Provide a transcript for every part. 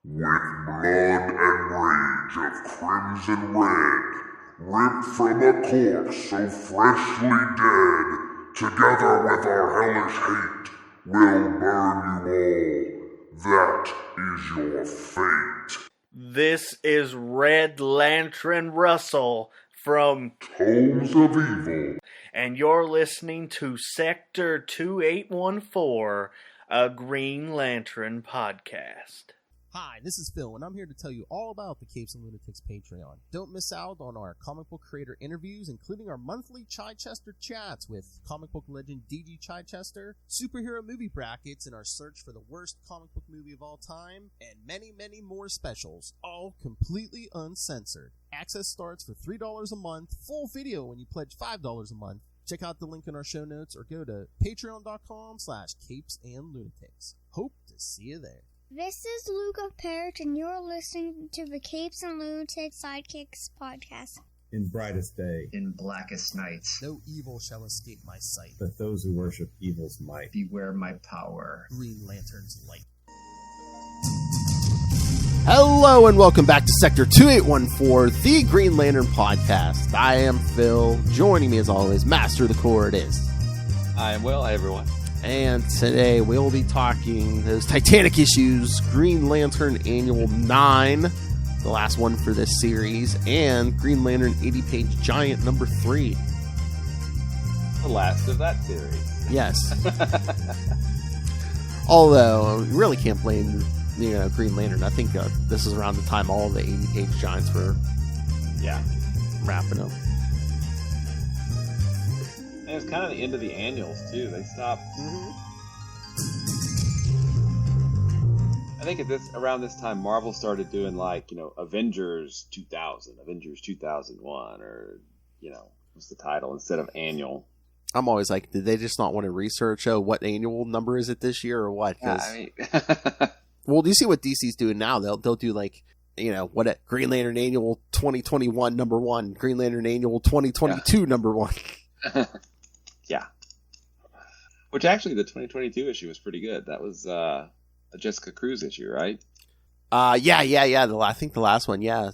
With blood and rage of crimson red, ripped from a corpse so freshly dead, together with our hellish hate, we'll burn you all. That is your fate. This is Red Lantern Russell from Tomes of Evil, and you're listening to Sector 2814, a Green Lantern podcast. Hi, this is Phil, and I'm here to tell you all about the Capes and Lunatics Patreon. Don't miss out on our comic book creator interviews, including our monthly Chichester chats with comic book legend D.G. Chichester, superhero movie brackets in our search for the worst comic book movie of all time, and many, many more specials, all completely uncensored. Access starts for $3 a month, full video when you pledge $5 a month. Check out the link in our show notes or go to patreon.com/CapesandLunatics. Hope to see you there. This is Luke of Perich, and you're listening to the Capes and Lunatics Sidekicks podcast. In brightest day, in blackest night, no evil shall escape my sight, but those who worship evil's might. Beware my power. Green Lantern's light. Hello and welcome back to Sector 2814, the Green Lantern podcast. I am Phil. Joining me as always, Master of the Core it is. I am Will. Hi everyone. And today we'll be talking those Titanic issues, Green Lantern Annual 9, the last one for this series, and Green Lantern 80-page Giant number 3. The last of that series. Yes. Although, you really can't blame Green Lantern. I think this is around the time all the 80-page Giants were wrapping up. And it was kind of the end of the annuals, too. They stopped. Mm-hmm. I think around this time, Marvel started doing, Avengers 2000, Avengers 2001, or, what's the title, instead of annual. I'm always like, did they just not want to research, what annual number is it this year, or what? Well, do you see what DC's doing now? They'll do, Green Lantern Annual 2021 number 1, Green Lantern Annual 2022 number 1. Yeah. Which actually, the 2022 issue was pretty good. That was a Jessica Cruz issue, right? Yeah. I think the last one, and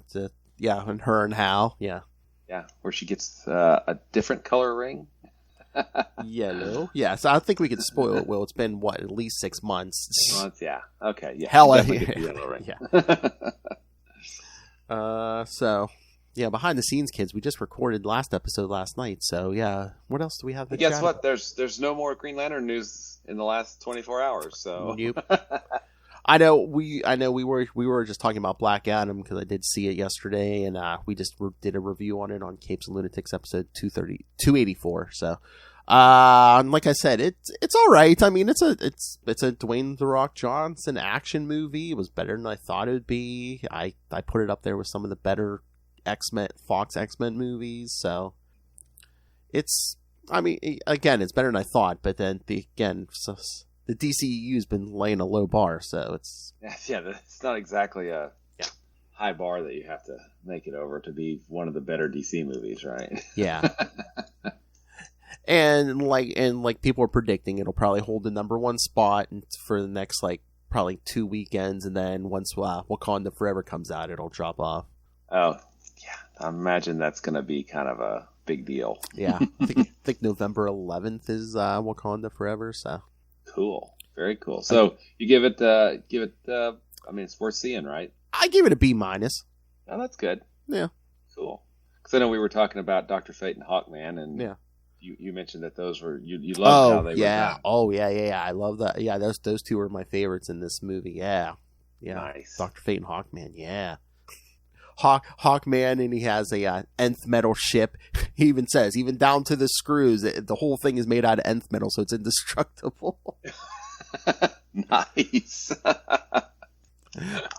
her and Hal, yeah. Yeah, where she gets a different color ring. Yellow. Yeah, so I think we could spoil it, Will. It's been, at least 6 months? 6 months, yeah. Okay, yeah. Hell, definitely get the yellow ring. Yeah. So... yeah, behind the scenes, kids. We just recorded the last episode last night, so yeah. What else do we have? Guess what? There's no more Green Lantern news in the last 24 hours. So nope. I know we were just talking about Black Adam because I did see it yesterday, and we just did a review on it on Capes and Lunatics episode 284. So, like I said, it's all right. I mean, it's a Dwayne "The Rock" Johnson action movie. It was better than I thought it would be. I put it up there with some of the better Fox X-Men movies, so it's better than I thought, but then the DCEU's been laying a low bar, so it's not exactly a high bar that you have to make it over to be one of the better DC movies, right? Yeah. and people are predicting it'll probably hold the number 1 spot for the next probably 2 weekends, and then once Wakanda Forever comes out, it'll drop off. Oh, yeah. I imagine that's going to be kind of a big deal. Yeah. I think November 11th is Wakanda Forever, so. Cool. Very cool. So you give it, it's worth seeing, right? I give it a B-. Oh, that's good. Yeah. Cool. Because I know we were talking about Dr. Fate and Hawkman, and yeah. You mentioned that those were, you loved how they were done. Oh, yeah. I love that. Yeah, those two were my favorites in this movie. Yeah. Yeah. Nice. Dr. Fate and Hawkman, yeah. Hawkman, and he has a nth metal ship. He even says, even down to the screws, the whole thing is made out of nth metal, so it's indestructible. Nice.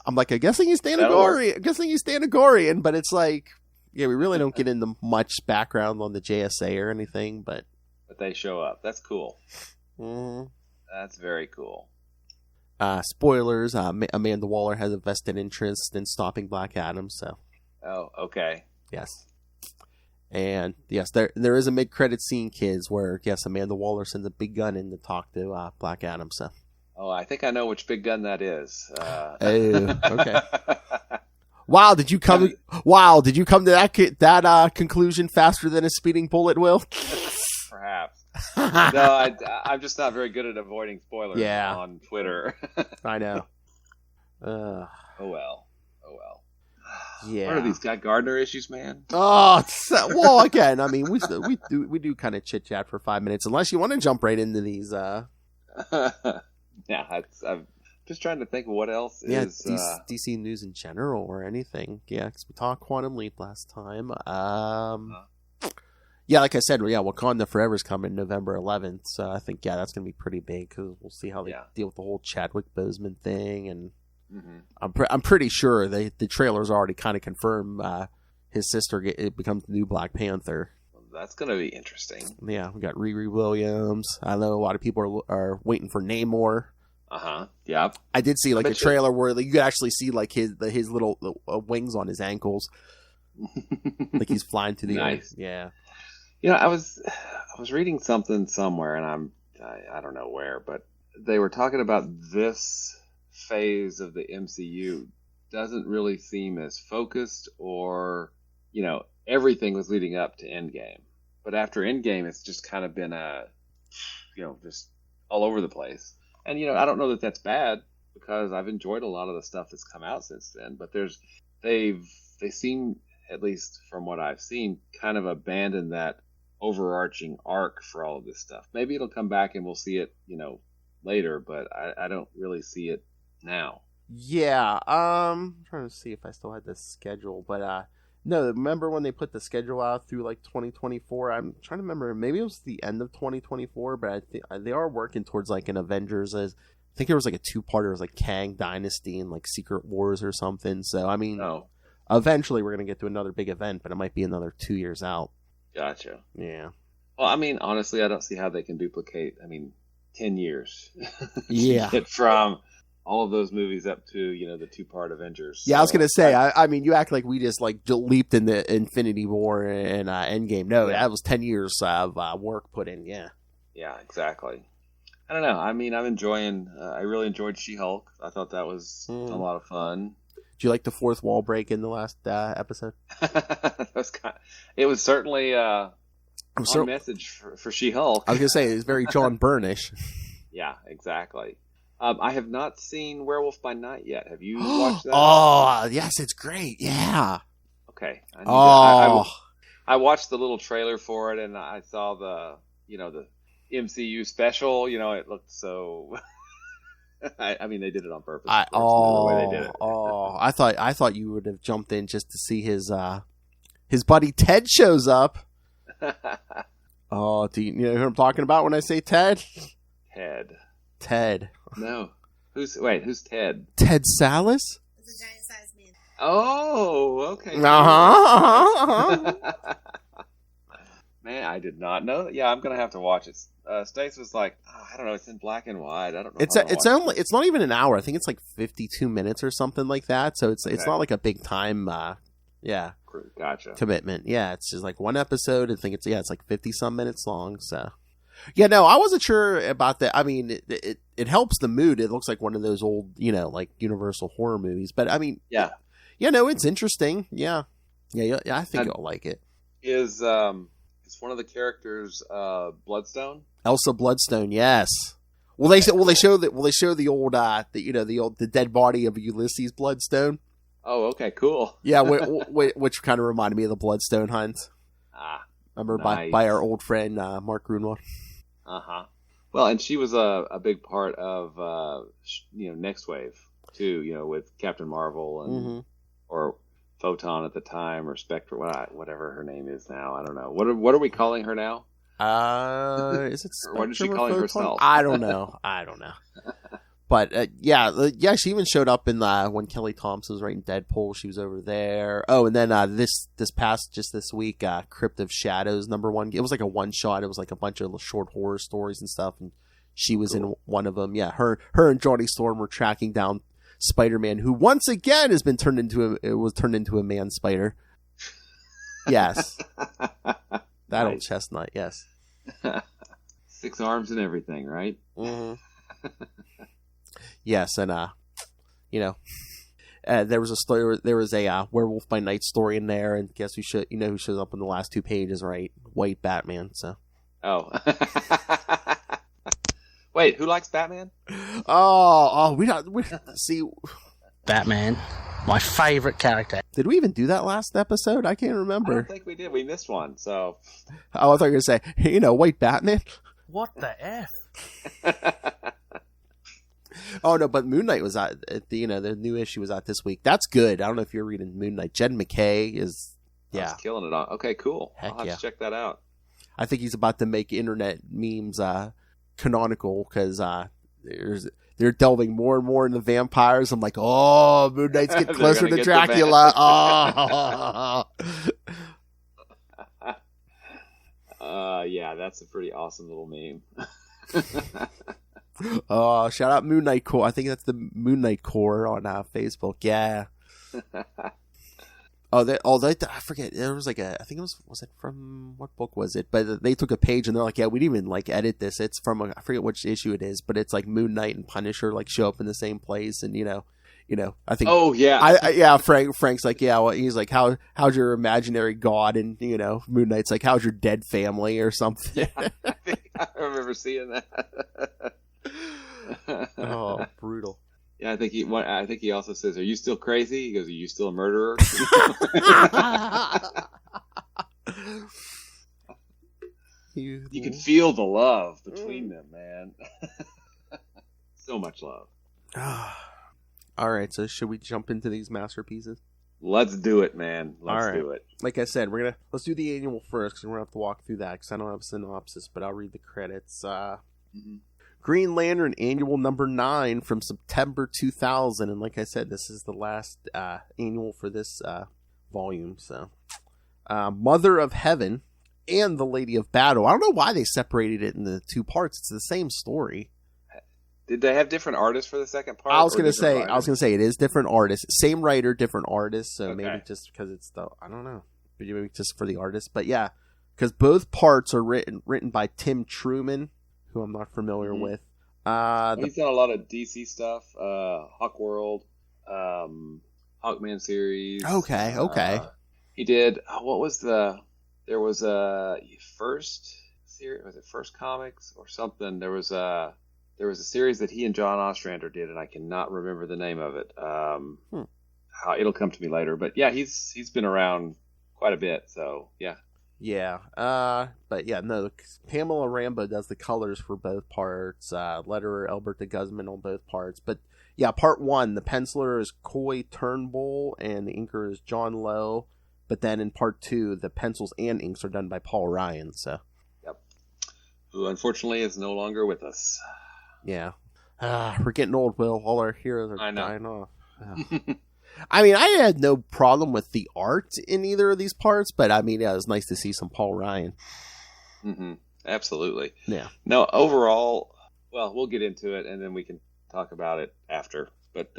I'm like, I'm guessing he's Thanagorian, but it's like, we really don't get into much background on the JSA or anything, but they show up. That's cool. Mm-hmm. That's very cool. Spoilers, Amanda Waller has a vested interest in stopping Black Adam, so. Oh, okay. Yes. And, yes, there is a mid-credit scene, kids, where, yes, Amanda Waller sends a big gun in to talk to Black Adam, so. Oh, I think I know which big gun that is. Oh, okay. Wow, did you come? Wow, did you come to that conclusion faster than a speeding bullet will? Perhaps. No, I'm just not very good at avoiding spoilers on Twitter. I know. Oh well. Yeah. What are these Guy Gardner issues, man? Oh, well, again, I mean, we do kind of chit chat for 5 minutes, unless you want to jump right into these. Yeah, I'm just trying to think of what else is DC news in general or anything. Yeah, because we talked Quantum Leap last time. Yeah, like I said, Wakanda Forever's coming November 11th, so I think that's gonna be pretty big because we'll see how they deal with the whole Chadwick Boseman thing, and I'm pretty sure the trailers already kind of confirm his sister becomes the new Black Panther. That's gonna be interesting. Yeah, we got Riri Williams. I know a lot of people are waiting for Namor. Yeah. I did see like a trailer where you could actually see like his little wings on his ankles, like he's flying to the nice. Yeah. You know, I was reading something somewhere, and I don't know where, but they were talking about this phase of the MCU doesn't really seem as focused, or everything was leading up to Endgame, but after Endgame, it's just kind of been just all over the place. And I don't know that that's bad, because I've enjoyed a lot of the stuff that's come out since then. But they seem, at least from what I've seen, kind of abandon that overarching arc for all of this stuff. Maybe it'll come back and we'll see it, later, but I don't really see it now. Yeah, I'm trying to see if I still had the schedule, but no, remember when they put the schedule out through like 2024? I'm trying to remember, maybe it was the end of 2024, but I think they are working towards like an Avengers. I think there was like a 2-parter, it was like Kang Dynasty and like Secret Wars or something. So I mean, eventually we're gonna get to another big event, but it might be another 2 years out. Gotcha. Yeah. Well, I mean, honestly, I don't see how they can duplicate. 10 years. Yeah. Get from all of those movies up to the 2-part Avengers. Yeah, I was gonna say. I mean, you act like we just like leaped in the Infinity War and Endgame. No, that was 10 years of work put in. Yeah. Yeah, exactly. I don't know. I mean, I'm enjoying. I really enjoyed She-Hulk. I thought that was a lot of fun. Do you like the fourth wall break in the last episode? It was certainly on message for She-Hulk. I was gonna say it's very John Byrne-ish. Yeah, exactly. I have not seen Werewolf by Night yet. Have you watched that? Oh, yes, it's great. Yeah. Okay. I watched the little trailer for it, and I saw the MCU special. It looked so. I mean, they did it on purpose. The way they did it. I thought you would have jumped in just to see his buddy Ted shows up. Oh, do you know who I'm talking about when I say Ted? Ted. No. Who's Ted? Ted Salas? The giant-sized man. Oh, okay. Man, I did not know that. Yeah, I'm gonna have to watch it. Stace was like, I don't know, it's in black and white. I don't know. It's not even an hour. I think it's like 52 minutes or something like that. So it's not like a big time. Gotcha. Commitment. Yeah, it's just like one episode. I think it's like 50 some minutes long. So. Yeah, no, I wasn't sure about that. I mean, it helps the mood. It looks like one of those old, like Universal horror movies. But I mean, it's interesting. Yeah, I think you'll like it. Is one of the characters Bloodstone? Elsa Bloodstone, yes. Will they show the old the dead body of Ulysses Bloodstone? Oh, okay, cool. Yeah, which kind of reminded me of the Bloodstone hunt. Remember nice. by our old friend Mark Grunwald. Well, and she was a big part of Next Wave too. With Captain Marvel and or Photon at the time, or Spectre, whatever her name is now. I don't know. What are we calling her now? Is it Spectre? What is she calling herself? I don't know. But she even showed up in when Kelly Thompson was writing Deadpool. She was over there. Oh, and then this week, Crypt of Shadows #1. It was like a one shot. It was like a bunch of short horror stories and stuff, and she was in one of them. Yeah, her and Johnny Storm were tracking down Spider-Man, who once again has been turned into a man spider. Yes, that old chestnut. Yes, 6 arms and everything, right? Yes, and there was a story. There was a Werewolf by Night story in there, and guess who shows up in the last 2 pages, right? White Batman. So. Oh. Wait, who likes Batman? We see. Batman, my favorite character. Did we even do that last episode? I can't remember. I don't think we did. We missed one. So. Oh, I thought you were going to say, White Batman. What the F? Oh no, but Moon Knight was out. The new issue was out this week. That's good. I don't know if you're reading Moon Knight. Jed McKay is He's killing it on. Okay, cool. Heck I'll have to check that out. I think he's about to make internet memes canonical because they're delving more and more into vampires. I'm like, oh, Moon Knight's getting closer to Dracula. Yeah, that's a pretty awesome little meme. Oh, shout out Moon Knight Core. I think that's the Moon Knight Core on Facebook. Yeah. I forget. There was I think it was it from, what book was it? But they took a page and they're like, yeah, we didn't even edit this. It's from I forget which issue it is, but it's like Moon Knight and Punisher show up in the same place, and I think. Oh yeah. Frank's like, yeah. Well, he's like, how's your imaginary god? And Moon Knight's like, how's your dead family or something? Yeah, I remember seeing that. Oh, brutal. Yeah, I think he also says, "Are you still crazy?" He goes, "Are you still a murderer?" You can feel the love between them, man. So much love. All right, so should we jump into these masterpieces? Let's do it, man. Let's do it. Like I said, let's do the annual first because we're gonna have to walk through that because I don't have a synopsis, but I'll read the credits. Green Lantern Annual number 9 from September 2000, and like I said, this is the last annual for this volume. So, Mother of Heaven and the Lady of Battle. I don't know why they separated it into 2 parts. It's the same story. Did they have different artists for the second part? I was gonna say it is different artists, same writer, different artists. So maybe just because it's I don't know, maybe just for the artist. But yeah, because both parts are written by Tim Truman, who I'm not familiar with. He's done a lot of DC stuff, Hawk World, Hawkman series. Okay. He did. There was a first series. Was it First Comics or something? There was a series that he and John Ostrander did, and I cannot remember the name of it. It'll come to me later. But yeah, he's been around quite a bit. So yeah. Yeah, but yeah, no, Pamela Rambo does the colors for both parts, letterer Albert de Guzman on both parts, but yeah, part 1, the penciler is Coy Turnbull, and the inker is John Lowe, but then in part 2, the pencils and inks are done by Paul Ryan, so. Yep. Who unfortunately is no longer with us. Yeah. We're getting old, Will. All our heroes are dying off. I mean, I had no problem with the art in either of these parts, but I mean, yeah, it was nice to see some Paul Ryan. Mm-hmm. Absolutely. Yeah. No, overall, well, we'll get into it and then we can talk about it after. But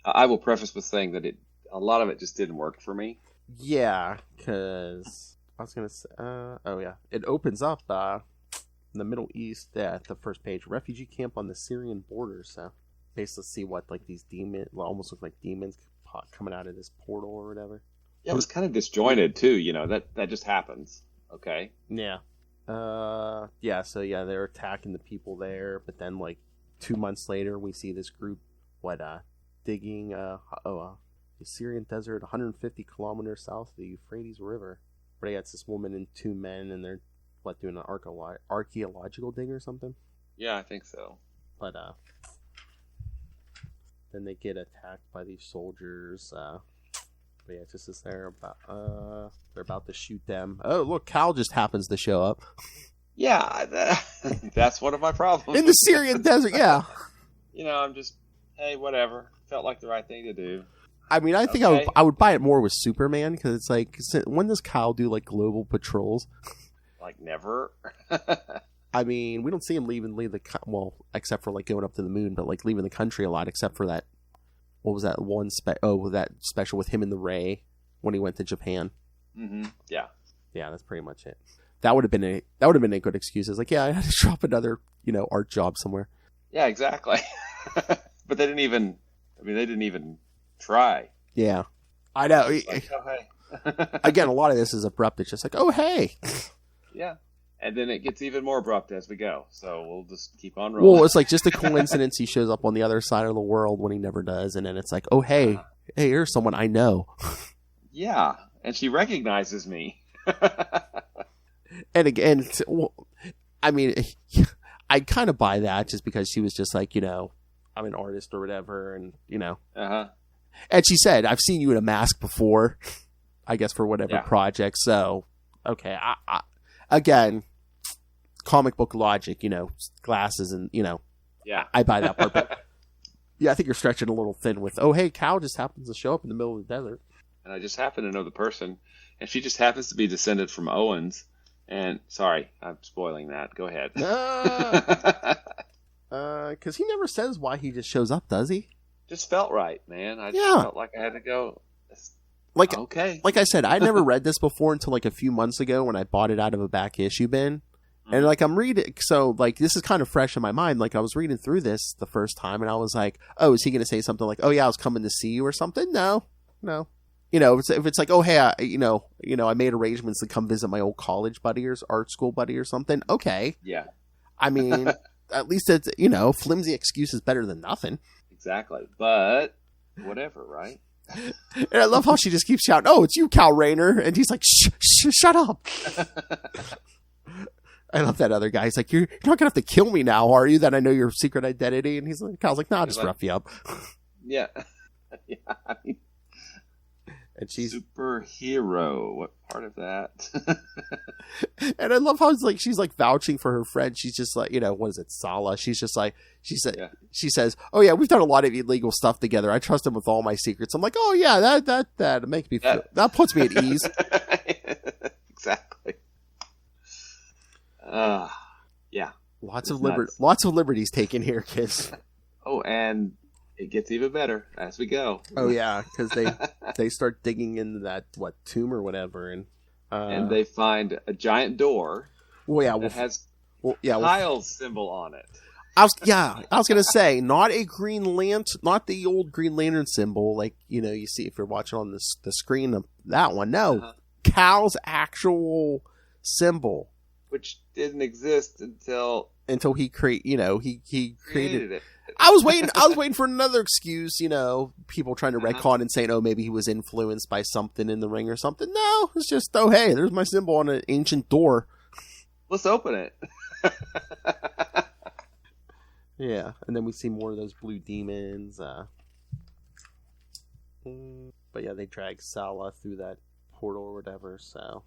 I will preface with saying that a lot of it just didn't work for me. Yeah, because I was going to say, it opens up in the Middle East at the first page, refugee camp on the Syrian border, so. Basically see what these demons almost look like demons coming out of this portal or whatever. Yeah, it was kind of disjointed too. That just happens. Okay. Yeah. Yeah. So yeah, they're attacking the people there, but then 2 months later, we see this group digging the Syrian desert, 150 kilometers south of the Euphrates River. Where it's this woman and 2 men, and they're doing an archaeological dig or something. Yeah, I think so. But then they get attacked by these soldiers. But yeah, it's just as they're about to shoot them. Oh, look, Cal just happens to show up. Yeah, that's one of my problems. In the Syrian desert, yeah. I'm just, hey, whatever. Felt like the right thing to do. I mean, I think I would buy it more with Superman, because it's like, when does Kyle do global patrols? Never. I mean, we don't see him leave except for going up to the moon, but leaving the country a lot, except for that. What was that one that special with him and the Ray when he went to Japan? Mm-hmm. Yeah. Yeah, that's pretty much it. That would have been a good excuse. It's like, yeah, I had to drop another art job somewhere. Yeah, exactly. But they didn't even. I mean, they didn't even try. Yeah, I know. Like, oh, hey. Again, a lot of this is abrupt. It's just like, oh hey. Yeah, and then it gets even more abrupt as we go. So we'll just keep on rolling. Well, it's like just a coincidence he shows up on the other side of the world when he never does, and then it's like, oh hey, hey, here's someone I know. Yeah, and she recognizes me. And again, well, I mean, I kind of buy that just because she was just like, I'm an artist or whatever, and Uh-huh. And she said, I've seen you in a mask before, I guess for whatever project. So, okay, I again, comic book logic, glasses and Yeah. I buy that part. But yeah, I think you're stretching a little thin with, oh hey, Cal just happens to show up in the middle of the desert. And I just happen to know the person, and she just happens to be descended from Owens. And sorry, I'm spoiling that. Go ahead. Because he never says why he just shows up, does he? Just felt right, man. I just felt like I had to go. Like, okay. Like I said, I'd never read this before until like a few months ago when I bought it out of a back issue bin. And like I'm reading, so like this is kind of fresh in my mind. Like I was reading through this the first time, and I was like, "Oh, is he going to say something like, oh yeah, I was coming to see you or something?" No. If it's like, oh hey, I made arrangements to come visit my old college buddy or art school buddy or something. Okay. Yeah. I mean, at least it's flimsy excuse is better than nothing. Exactly, but whatever, right? And I love how she just keeps shouting, "Oh, it's you, Cal Rayner," and he's like, shut up." I love that other guy. He's like, "You're not gonna have to kill me now, are you? That I know your secret identity." And Cal's like, "Nah, I'll just rough you up." Yeah. Yeah. I mean, and she's superhero. What part of that? And I love how she's like vouching for her friend. She's just like, what is it, Sala? She's just like, she says, "Oh yeah, we've done a lot of illegal stuff together. I trust him with all my secrets." I'm like, "Oh yeah, that makes me feel, that puts me at ease." Exactly. Yeah. Lots of liberties taken here, kids. Oh, and it gets even better as we go. Oh yeah, because they start digging into that tomb or whatever, and they find a giant door. That has Kyle's symbol on it. I was gonna say not a Green Lantern, not the old Green Lantern symbol like you see if you're watching on the screen of that one. No, Cal's actual symbol, which didn't exist until he he created it. I was waiting for another excuse, people trying to retcon and saying, oh, maybe he was influenced by something in the ring or something. No, it's just, oh, hey, there's my symbol on an ancient door. Let's open it. Yeah, and then we see more of those blue demons. But yeah, they drag Sala through that portal or whatever, so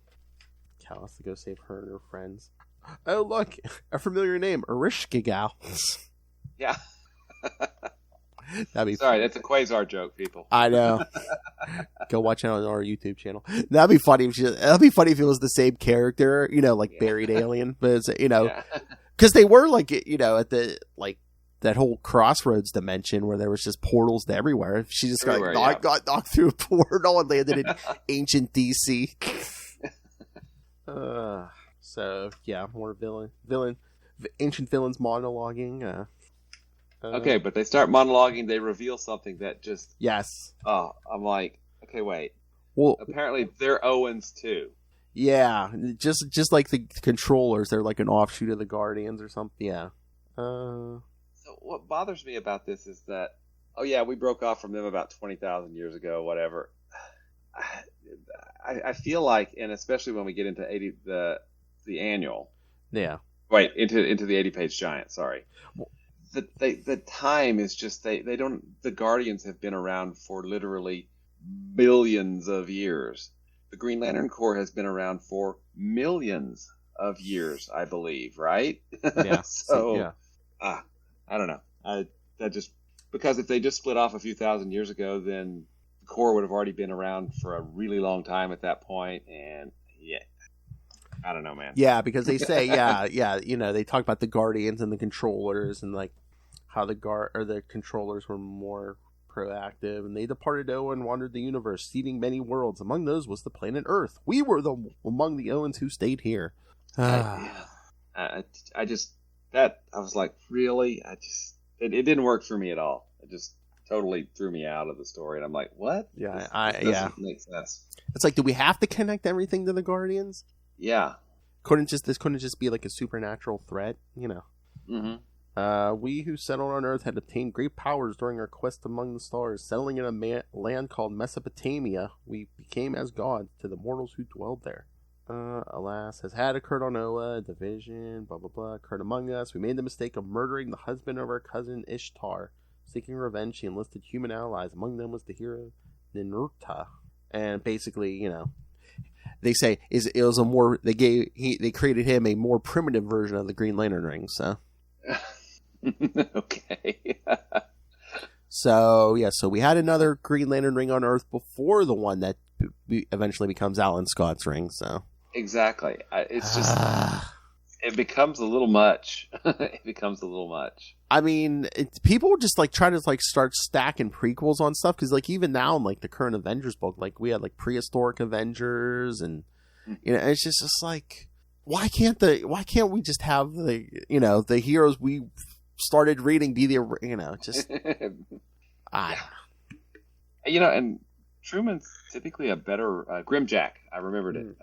Cal has to go save her and her friends. Oh, look, a familiar name, Erishkigal. Yeah. That'd be sorry. That's a Quasar joke, people. I know. Go watch it on our YouTube channel. That'd be funny. That'd be funny if it was the same character, buried alien. But it's, because they were like, at the that whole crossroads dimension where there was just portals to everywhere. She just got knocked through a portal and landed in ancient DC. So yeah, more ancient villains monologuing. Okay, but they start monologuing. They reveal something that just I'm like, okay, wait. Well, apparently they're Owens too. Yeah, just like the controllers, they're like an offshoot of the Guardians or something. Yeah. So what bothers me about this is that, we broke off from them about 20,000 years ago, whatever. I feel like, and especially when we get into the annual. Yeah. Wait, into the 80-page giant. Sorry. The time is just they don't. The Guardians have been around for literally billions of years. The Green Lantern Corps has been around for millions of years, I believe. Right? Yeah. So, I don't know. Because if they just split off a few thousand years ago, then the Corps would have already been around for a really long time at that point, and I don't know, man. Yeah, because they say, they talk about the Guardians and the controllers and like how the controllers were more proactive, and they departed Oa and wandered the universe, seeding many worlds. Among those was the planet Earth. We were among the Owens who stayed here. I was like, really? it didn't work for me at all. It just totally threw me out of the story, and I'm like, what? Yeah, This doesn't make sense. It's like, do we have to connect everything to the Guardians? Yeah. This couldn't just be like a supernatural threat, you know? Mm-hmm. We who settled on Earth had obtained great powers during our quest among the stars. Settling in a land called Mesopotamia, we became as gods to the mortals who dwelled there. Alas, has had occurred on Oa, division, blah blah blah, occurred among us. We made the mistake of murdering the husband of our cousin Ishtar. Seeking revenge, she enlisted human allies. Among them was the hero Ninurta. And basically, you know, they say it was a more they created him a more primitive version of the Green Lantern ring. So okay. So we had another Green Lantern ring on Earth before the one that eventually becomes Alan Scott's ring. So Exactly. It's just it becomes a little much. It becomes a little much. I mean, people just like try to like start stacking prequels on stuff because like even now in like the current Avengers book, like we had like prehistoric Avengers, and you know it's just like why can't we just have the heroes we started reading be the just and Truman's typically a better Grimjack. I remembered it.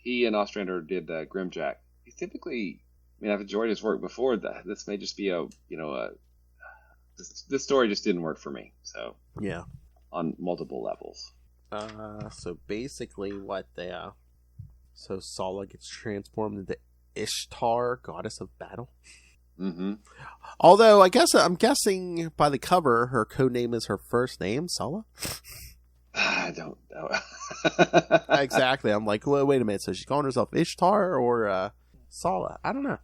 He and Ostrander did Grimjack. He's typically. I mean, I've enjoyed his work before. This may just be this story just didn't work for me. So yeah, on multiple levels. So basically, so Sala gets transformed into Ishtar, goddess of battle. Mm-hmm. Although I'm guessing by the cover, her code name is her first name, Sala. I don't know. Exactly. I'm like, well, wait a minute. So she's calling herself Ishtar or Sala? I don't know.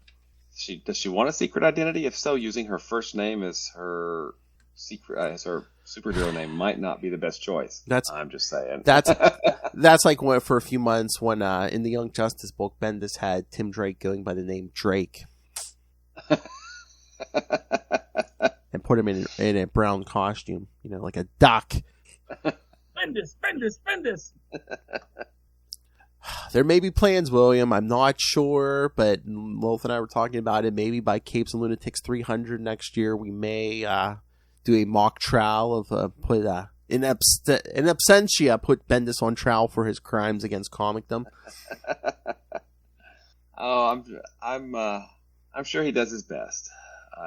Does she want a secret identity? If so, using her first name as her secret, as her superhero name might not be the best choice. I'm just saying. That's like for a few months when in the Young Justice book, Bendis had Tim Drake going by the name Drake, and put him in a brown costume, like a duck. Bendis. There may be plans, William. I'm not sure, but Lilith and I were talking about it. Maybe by Capes and Lunatics 300 next year, we may do a mock trial of put in absentia, put Bendis on trial for his crimes against comicdom. Oh, I'm sure he does his best.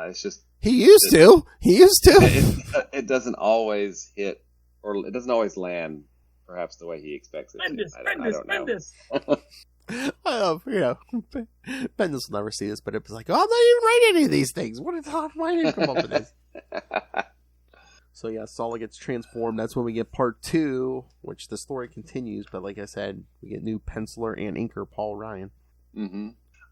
It's just he used to. It doesn't always hit, or it doesn't always land. Perhaps the way he expects it. Bendis. Bendis will never see this, but it was like, oh, I'm not even writing any of these things. Why did you come up with this? So yeah, Sala gets transformed. That's when we get part 2, which the story continues. But like I said, we get new penciler and inker Paul Ryan. Mm-hmm.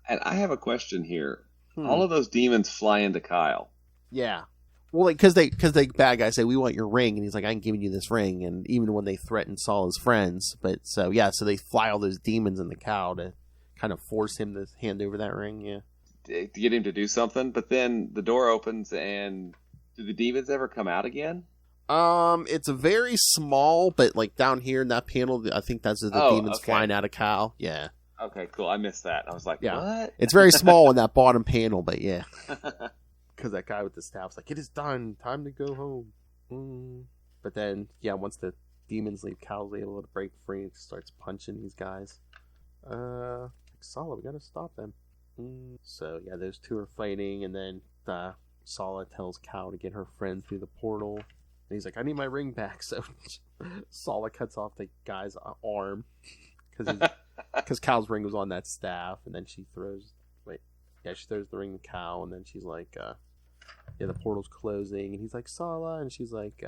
And I have a question here. All of those demons fly into Kyle. Yeah. Well, because the bad guys say, we want your ring, and he's like, I'm giving you this ring, and even when they threaten Sala's friends, so they fly all those demons in the cow to kind of force him to hand over that ring, yeah. To get him to do something, but then the door opens, and do the demons ever come out again? It's a very small, but like down here in that panel, I think that's the demons flying out of Kyle, yeah. Okay, cool, I missed that. I was like, what? It's very small in that bottom panel, but yeah. Because that guy with the staff's like, it is done. Time to go home. But then, once the demons leave, Cal's able to break free and starts punching these guys. Sala, we gotta stop them. So, those two are fighting, and then Sala tells Cal to get her friend through the portal. And he's like, I need my ring back. So Sala cuts off the guy's arm. Because Cal's ring was on that staff, and then she throws the ring to Cal, and then she's like, the portal's closing, and he's like, Sala, and she's like,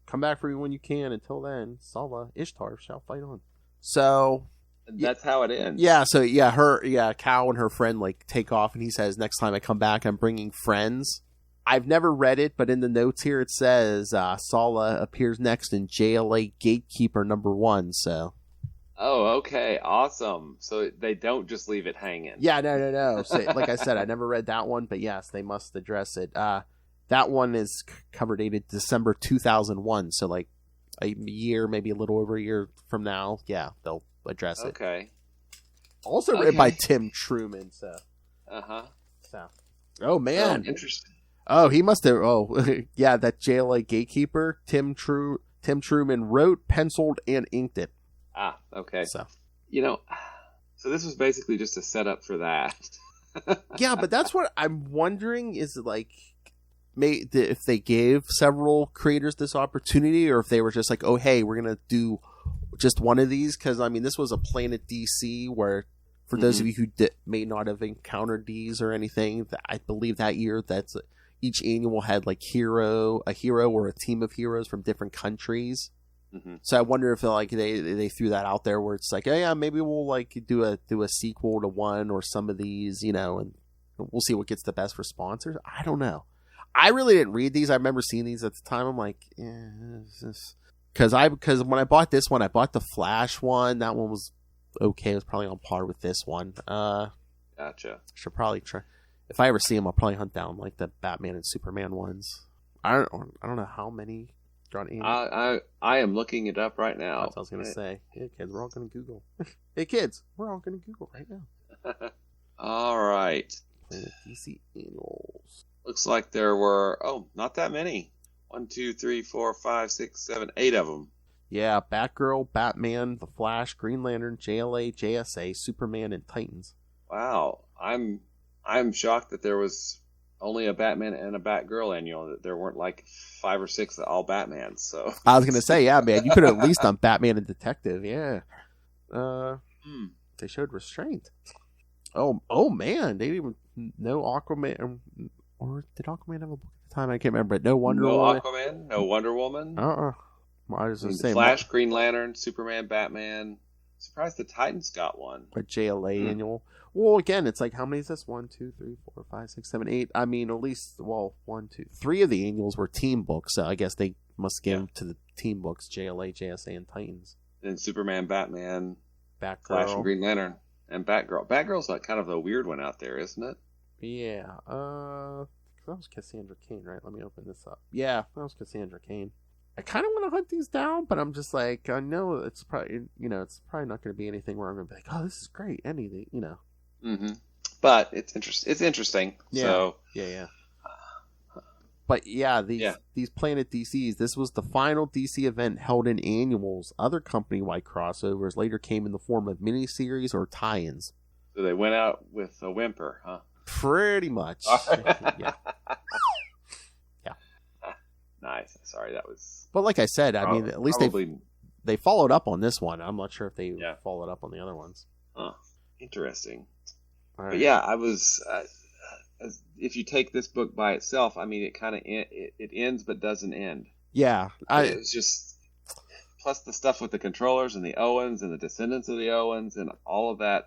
come back for me when you can. Until then, Sala, Ishtar shall fight on. So that's how it ends. Yeah. So Cal and her friend like take off, and he says, next time I come back, I'm bringing friends. I've never read it, but in the notes here it says Sala appears next in JLA Gatekeeper #1. So. Oh, okay. Awesome. So they don't just leave it hanging. Yeah, no. So, like I said, I never read that one, but yes, they must address it. That one is cover dated December 2001, so like a year, maybe a little over a year from now, they'll address it. Okay. Also written by Tim Truman, so. Uh-huh. So. Oh, man. Interesting. Oh, he must have. Oh, yeah, that JLA gatekeeper, Tim Truman wrote, penciled, and inked it. Ah, okay. So So this was basically just a setup for that. yeah, but that's what I'm wondering is like, if they gave several creators this opportunity, or if they were just like, oh, hey, we're gonna do just one of these, because I mean, this was a Planet DC where, for those of you who may not have encountered these or anything, I believe that year that's each annual had like a hero or a team of heroes from different countries. So I wonder if like they threw that out there where it's like, oh yeah, maybe we'll like do a sequel to one or some of these, and we'll see what gets the best response. I don't know. I really didn't read these. I remember seeing these at the time. I'm like, because when I bought this one, I bought the Flash one. That one was okay. It was probably on par with this one. Gotcha. Should probably try. If I ever see them, I'll probably hunt down like the Batman and Superman ones. I don't know how many. I am looking it up right now. That's what I was gonna say. Hey kids, we're all gonna Google. Hey kids, we're all gonna Google right now. All right. Planet DC annuals. Looks like there were not that many. 1, 2, 3, 4, 5, 6, 7, 8 of them. Yeah, Batgirl, Batman, The Flash, Green Lantern, JLA, JSA, Superman, and Titans. Wow, I'm shocked that there was only a Batman and a Batgirl annual. That there weren't like 5 or 6 all Batmans. So I was gonna say, yeah, man, you could have at least done Batman and Detective. Yeah. They showed restraint. Oh man, they didn't even know Aquaman, or did Aquaman have a book at the time? I can't remember. No Wonder Woman. No Aquaman, no Wonder Woman. I was gonna say Flash, Green Lantern, Superman, Batman. Surprised the Titans got one. A JLA annual. Well, again, it's like, how many is this? 1, 2, 3, 4, 5, 6, 7, 8. I mean, at least, 1, 2, 3 of the annuals were team books, so I guess they must give to the team books JLA, JSA, and Titans. Then Superman, Batman, Batgirl, Flash, and Green Lantern, and Batgirl. Batgirl's like kind of a weird one out there, isn't it? Yeah. That was Cassandra Cain, right? Let me open this up. Yeah, that was Cassandra Cain. I kind of want to hunt these down, but I'm just like, I know it's probably, it's probably not going to be anything where I'm going to be like, oh, this is great. Anything, But it's interesting. Yeah. So yeah. But yeah, these Planet DCs, this was the final DC event held in annuals. Other company-wide crossovers later came in the form of miniseries or tie-ins. So they went out with a whimper, huh? Pretty much. Yeah. Nice. Sorry, that was... But like I said, I mean, at least they followed up on this one. I'm not sure if they followed up on the other ones. Huh. Interesting. All right. But yeah, I was... if you take this book by itself, I mean, it kind of it ends but doesn't end. Yeah. It was just... Plus the stuff with the controllers and the Owens and the descendants of the Owens and all of that,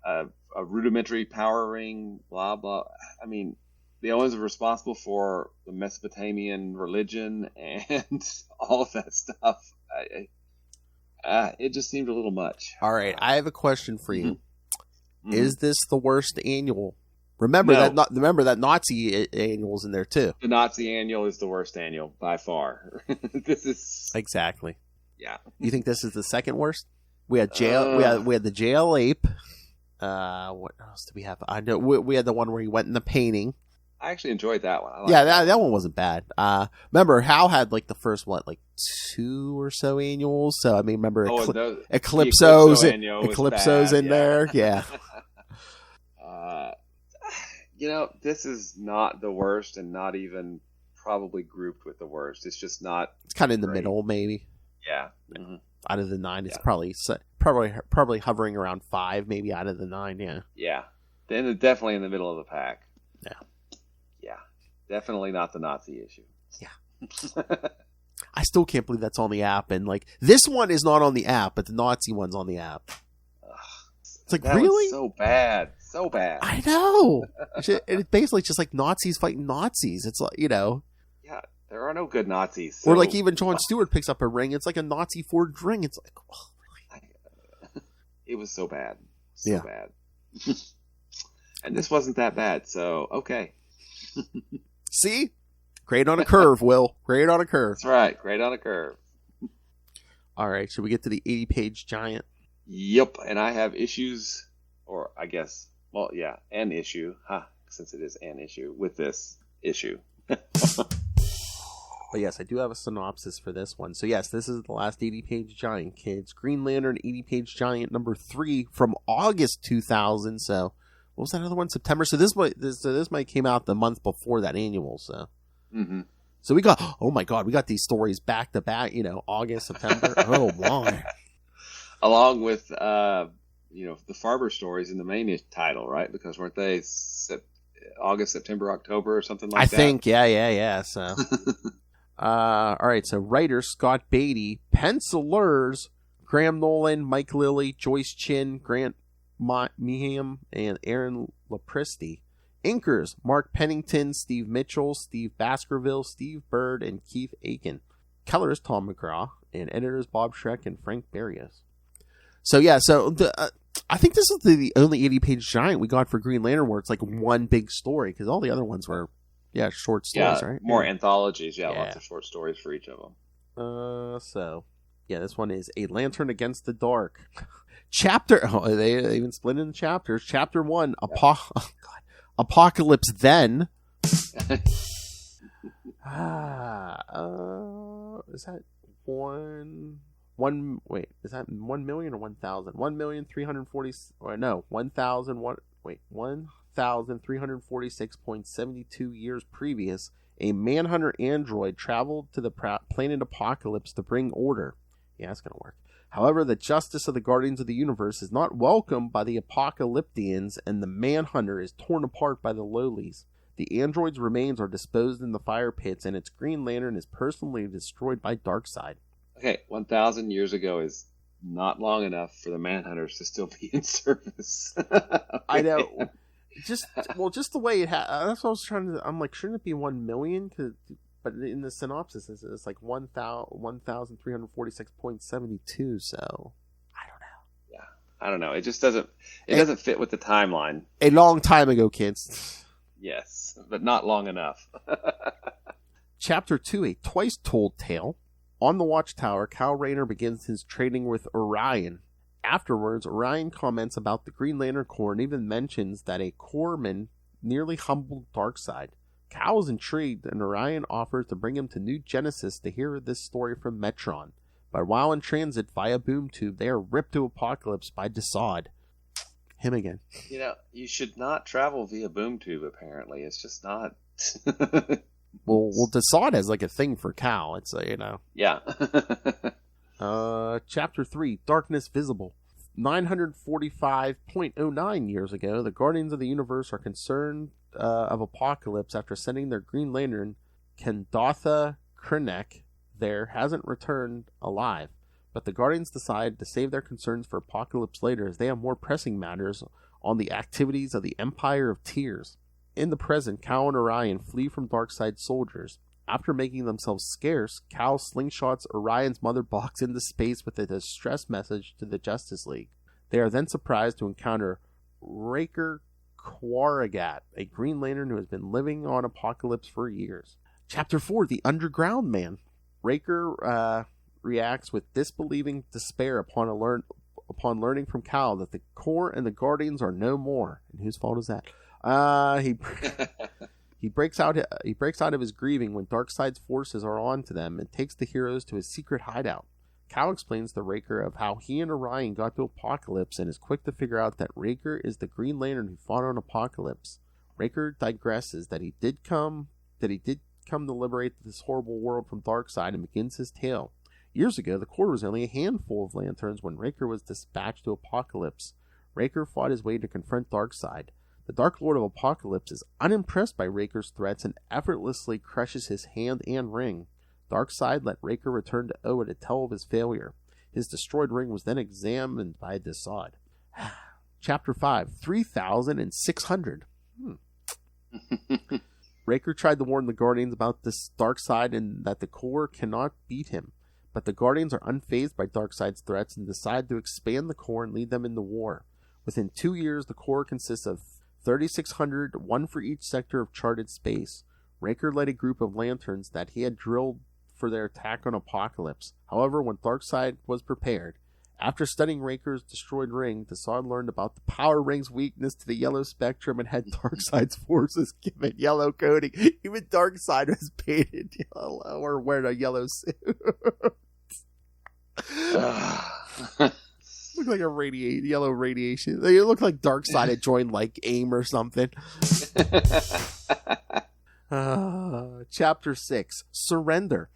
a rudimentary power ring, blah, blah. I mean... The Owens are responsible for the Mesopotamian religion and all of that stuff. It just seemed a little much. All right, I have a question for you. Mm-hmm. Is this the worst annual? Remember that Nazi annual's in there too. The Nazi annual is the worst annual by far. This is exactly. Yeah. You think this is the second worst? We had we had the jail ape. What else did we have? I know we had the one where he went in the painting. I actually enjoyed that one. That one wasn't bad. Remember, Hal had like the first 2 or so annuals. So I mean, remember Eclipso's in there. Yeah. This is not the worst, and not even probably grouped with the worst. It's just not. It's kind of in the middle, maybe. Yeah. Mm-hmm. Out of the 9, it's probably hovering around 5, maybe out of the 9. Yeah. Yeah. Then definitely in the middle of the pack. Yeah. Yeah, definitely not the Nazi issue. Yeah. I still can't believe that's on the app. And like, this one is not on the app, but the Nazi one's on the app. It's like, really? So bad. So bad. I know. It's basically just like Nazis fighting Nazis. It's like, Yeah, there are no good Nazis. Or like even Jon Stewart picks up a ring. It's like a Nazi forged ring. It's like, oh, really? It was so bad. So bad. And this wasn't that bad, so okay. See? Great on a curve, Will. Great on a curve. That's right. Great on a curve. All right. Should we get to the 80-page giant? Yep. And I have issues, or I guess, an issue, since it is an issue, with this. issue. But yes, I do have a synopsis for this one. So yes, this is the last 80-page giant, kids. Green Lantern 80-page giant number 3 from August 2000. So what was that other one? September. So this might came out the month before that annual. So so we got, oh my god, we got these stories back to back. August, September. Oh my. Along with the Farber stories in the main title, right? Because weren't they August, September, October, or something like that? I think, yeah. So. All right, so writers Scott Beatty, pencilers Graham Nolan, Mike Lilly, Joyce Chin, Grant Meham, and Aaron Lopristi. Inkers Mark Pennington, Steve Mitchell, Steve Baskerville, Steve Bird, and Keith Aiken. Colorist Tom McGraw, and editors Bob Schreck and Frank Barrios. So yeah, I think this is the only 80-page giant we got for Green Lantern where it's like one big story, because all the other ones were short stories, right? More anthologies, lots of short stories for each of them. This one is A Lantern Against the Dark. Chapter, they even split into chapters. Chapter 1, Apokolips Then. Is that is that 1 million or 1,000? 1,346.72 years previous, a Manhunter android traveled to the planet Apokolips to bring order. Yeah, that's going to work. However, the justice of the Guardians of the Universe is not welcomed by the Apokoliptians, and the Manhunter is torn apart by the Lowlies. The android's remains are disposed in the fire pits, and its Green Lantern is personally destroyed by Darkseid. Okay, 1,000 years ago is not long enough for the Manhunters to still be in service. I know. Just the way it that's what I was trying to. I'm like, shouldn't it be 1 million? But in the synopsis, it's like 1,346.72. So I don't know. Yeah, I don't know. It just doesn't. It doesn't fit with the timeline. A long time ago, kids. Yes, but not long enough. Chapter 2: A Twice Told Tale. On the Watchtower, Kal Rayner begins his training with Orion. Afterwards, Orion comments about the Green Lantern Corps and even mentions that a corpsman nearly humbled Darkseid. Kal is intrigued, and Orion offers to bring him to New Genesis to hear this story from Metron. But while in transit via boom tube, they are ripped to Apokolips by Desaad. Him again. You should not travel via boom tube, apparently. It's just not... Well, Desaad has like a thing for Kal. It's Yeah. Chapter 3, Darkness Visible. 945.09 years ago, the Guardians of the Universe are concerned of Apokolips after sending their Green Lantern, Kendatha Krenek, there hasn't returned alive. But the Guardians decide to save their concerns for Apokolips later, as they have more pressing matters on the activities of the Empire of Tears. In the present, Kal and Orion flee from Darkseid's soldiers. After making themselves scarce, Kal slingshots Orion's mother box into space with a distress message to the Justice League. They are then surprised to encounter Raker Kwaragat, a Green Lantern who has been living on Apokolips for years. Chapter 4, The Underground Man. Raker reacts with disbelieving despair upon learning from Kal that the Corps and the Guardians are no more. And whose fault is that? He breaks out of his grieving when Darkseid's forces are on to them and takes the heroes to his secret hideout. Kal explains to Raker of how he and Orion got to Apokolips and is quick to figure out that Raker is the Green Lantern who fought on Apokolips. Raker digresses that he did come to liberate this horrible world from Darkseid and begins his tale. Years ago, the Corps was only a handful of lanterns when Raker was dispatched to Apokolips. Raker fought his way to confront Darkseid. The Dark Lord of Apokolips is unimpressed by Raker's threats and effortlessly crushes his hand and ring. Darkseid let Raker return to Oa to tell of his failure. His destroyed ring was then examined by Desaad. Chapter 5, 3,600. Raker tried to warn the Guardians about this Darkseid and that the Corps cannot beat him. But the Guardians are unfazed by Darkseid's threats and decide to expand the Corps and lead them into war. Within 2 years, the Corps consists of 3,600, one for each sector of charted space. Raker led a group of lanterns that he had drilled for their attack on Apokolips. However, when Darkseid was prepared, After studying Raker's destroyed ring, Desaad learned about the power ring's weakness to the yellow spectrum and had Darkseid's forces given yellow coating. Even Darkseid was painted yellow or wearing a yellow suit. Looked like a yellow radiation. It looked like Darkseid had joined like AIM or something. Chapter 6: Surrender.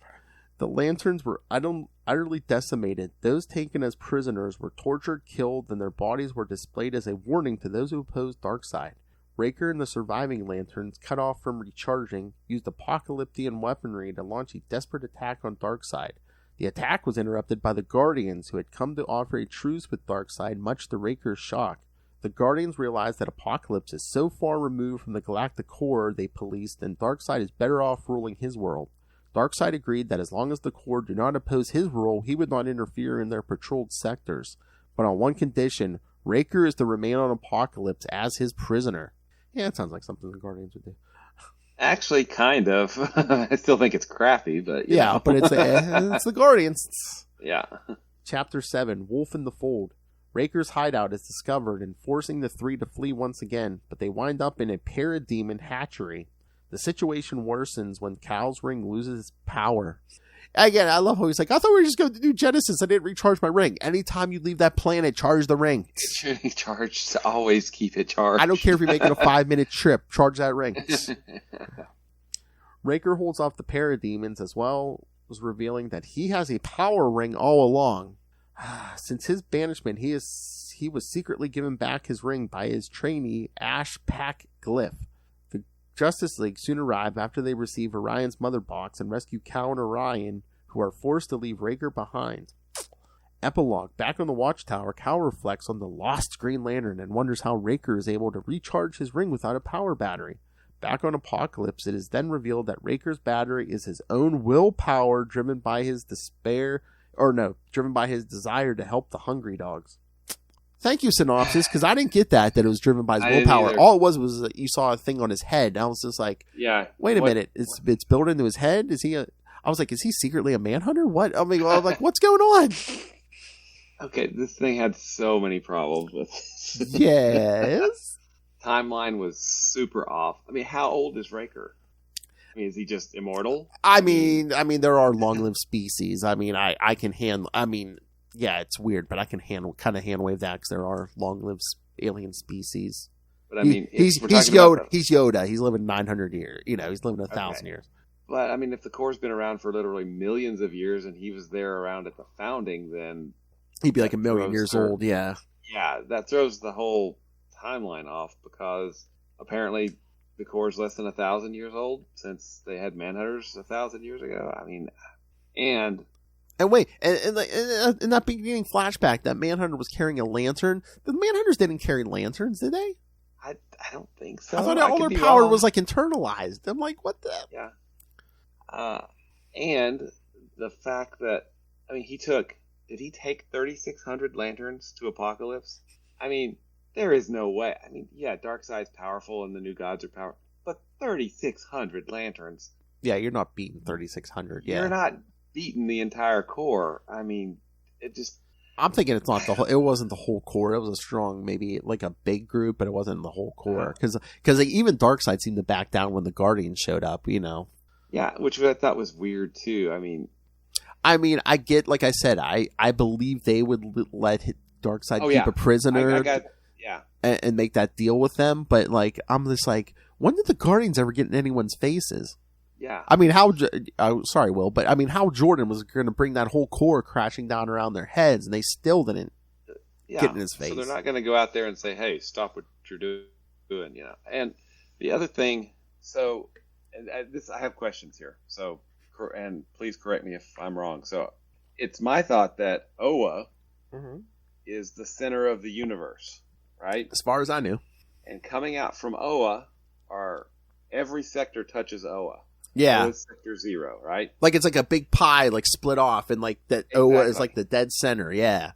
The Lanterns were utterly decimated. Those taken as prisoners were tortured, killed, and their bodies were displayed as a warning to those who opposed Darkseid. Raker and the surviving Lanterns, cut off from recharging, used Apokoliptian weaponry to launch a desperate attack on Darkseid. The attack was interrupted by the Guardians, who had come to offer a truce with Darkseid, much to Raker's shock. The Guardians realized that Apokolips is so far removed from the galactic core they policed, and Darkseid is better off ruling his world. Darkseid agreed that as long as the Corps do not oppose his rule, he would not interfere in their patrolled sectors. But on one condition, Raker is to remain on Apokolips as his prisoner. Yeah, that sounds like something the Guardians would do. Actually, kind of. I still think it's crappy, but... Yeah, but it's the Guardians. Yeah. Chapter 7, Wolf in the Fold. Raker's hideout is discovered and forcing the three to flee once again, but they wind up in a parademon hatchery. The situation worsens when Cal's ring loses its power. Again, I love how he's like, I thought we were just going to do Genesis. I didn't recharge my ring. Anytime you leave that planet, charge the ring. It should be charged. Always keep it charged. I don't care if you're making a 5-minute trip. Charge that ring. Raker holds off the parademons as well as revealing that he has a power ring all along. Since his banishment, he was secretly given back his ring by his trainee, Ash Pack Glyph. The Justice League soon arrive after they receive Orion's mother box and rescue Cal and Orion, who are forced to leave Raker behind. Epilogue. Back on the Watchtower, Cal reflects on the lost Green Lantern and wonders how Raker is able to recharge his ring without a power battery. Back on Apokolips, it is then revealed that Raker's battery is his own willpower driven by his desire to help the hungry dogs. Thank you, Synopsis, because I didn't get that it was driven by his willpower. All it was that you saw a thing on his head. I was just like, yeah. Wait a minute, it's built into his head? I was like, is he secretly a manhunter? What? I mean, like, what's going on? Okay, this thing had so many problems with it. Yes. Timeline was super off. I mean, how old is Raker? I mean, is he just immortal? I mean, there are long-lived species. I mean, I can handle. I mean, yeah, it's weird, but I can hand wave that because there are long-lived alien species. But I mean, he's Yoda. He's Yoda. He's living 900 years. He's living 1,000 years. But I mean, if the Corps' been around for literally millions of years and he was there around at the founding, then he'd be like 1 million years old. Yeah. Yeah, that throws the whole timeline off because apparently the Corps' less than 1,000 years old since they had Manhunters 1,000 years ago. I mean, and wait, and in that beginning flashback, that Manhunter was carrying a lantern. The Manhunters didn't carry lanterns, did they? I don't think so. I thought all their power was like internalized. I'm like, what the? Yeah. And the fact that, I mean, did he take 3,600 lanterns to Apokolips? I mean, there is no way. I mean, yeah, Darkseid's powerful and the new gods are powerful, but 3,600 lanterns. Yeah, you're not beating 3,600. Yeah, you're not beating the entire Corps. I mean, it just. I'm thinking it's not the whole. It wasn't the whole Corps. It was a strong, maybe like a big group, but it wasn't the whole Corps. Because even Darkseid seemed to back down when the Guardians showed up. Yeah, which I thought was weird too. I mean, I get, like I said, I believe they would let Darkseid keep a prisoner. And make that deal with them, but like I'm just like, when did the Guardians ever get in anyone's faces? Yeah, I mean, sorry, Will, but I mean, Hal Jordan was going to bring that whole Corps crashing down around their heads, and they still didn't get in his face. So they're not going to go out there and say, "Hey, stop what you're doing," And the other thing, I have questions here. So, and please correct me if I'm wrong. So, it's my thought that Oa is the center of the universe. Right? As far as I knew. And coming out from Oa every sector touches Oa. Yeah. Oa's sector 0, right? Like it's like a big pie, like split off, and like that Oa is like the dead center, yeah.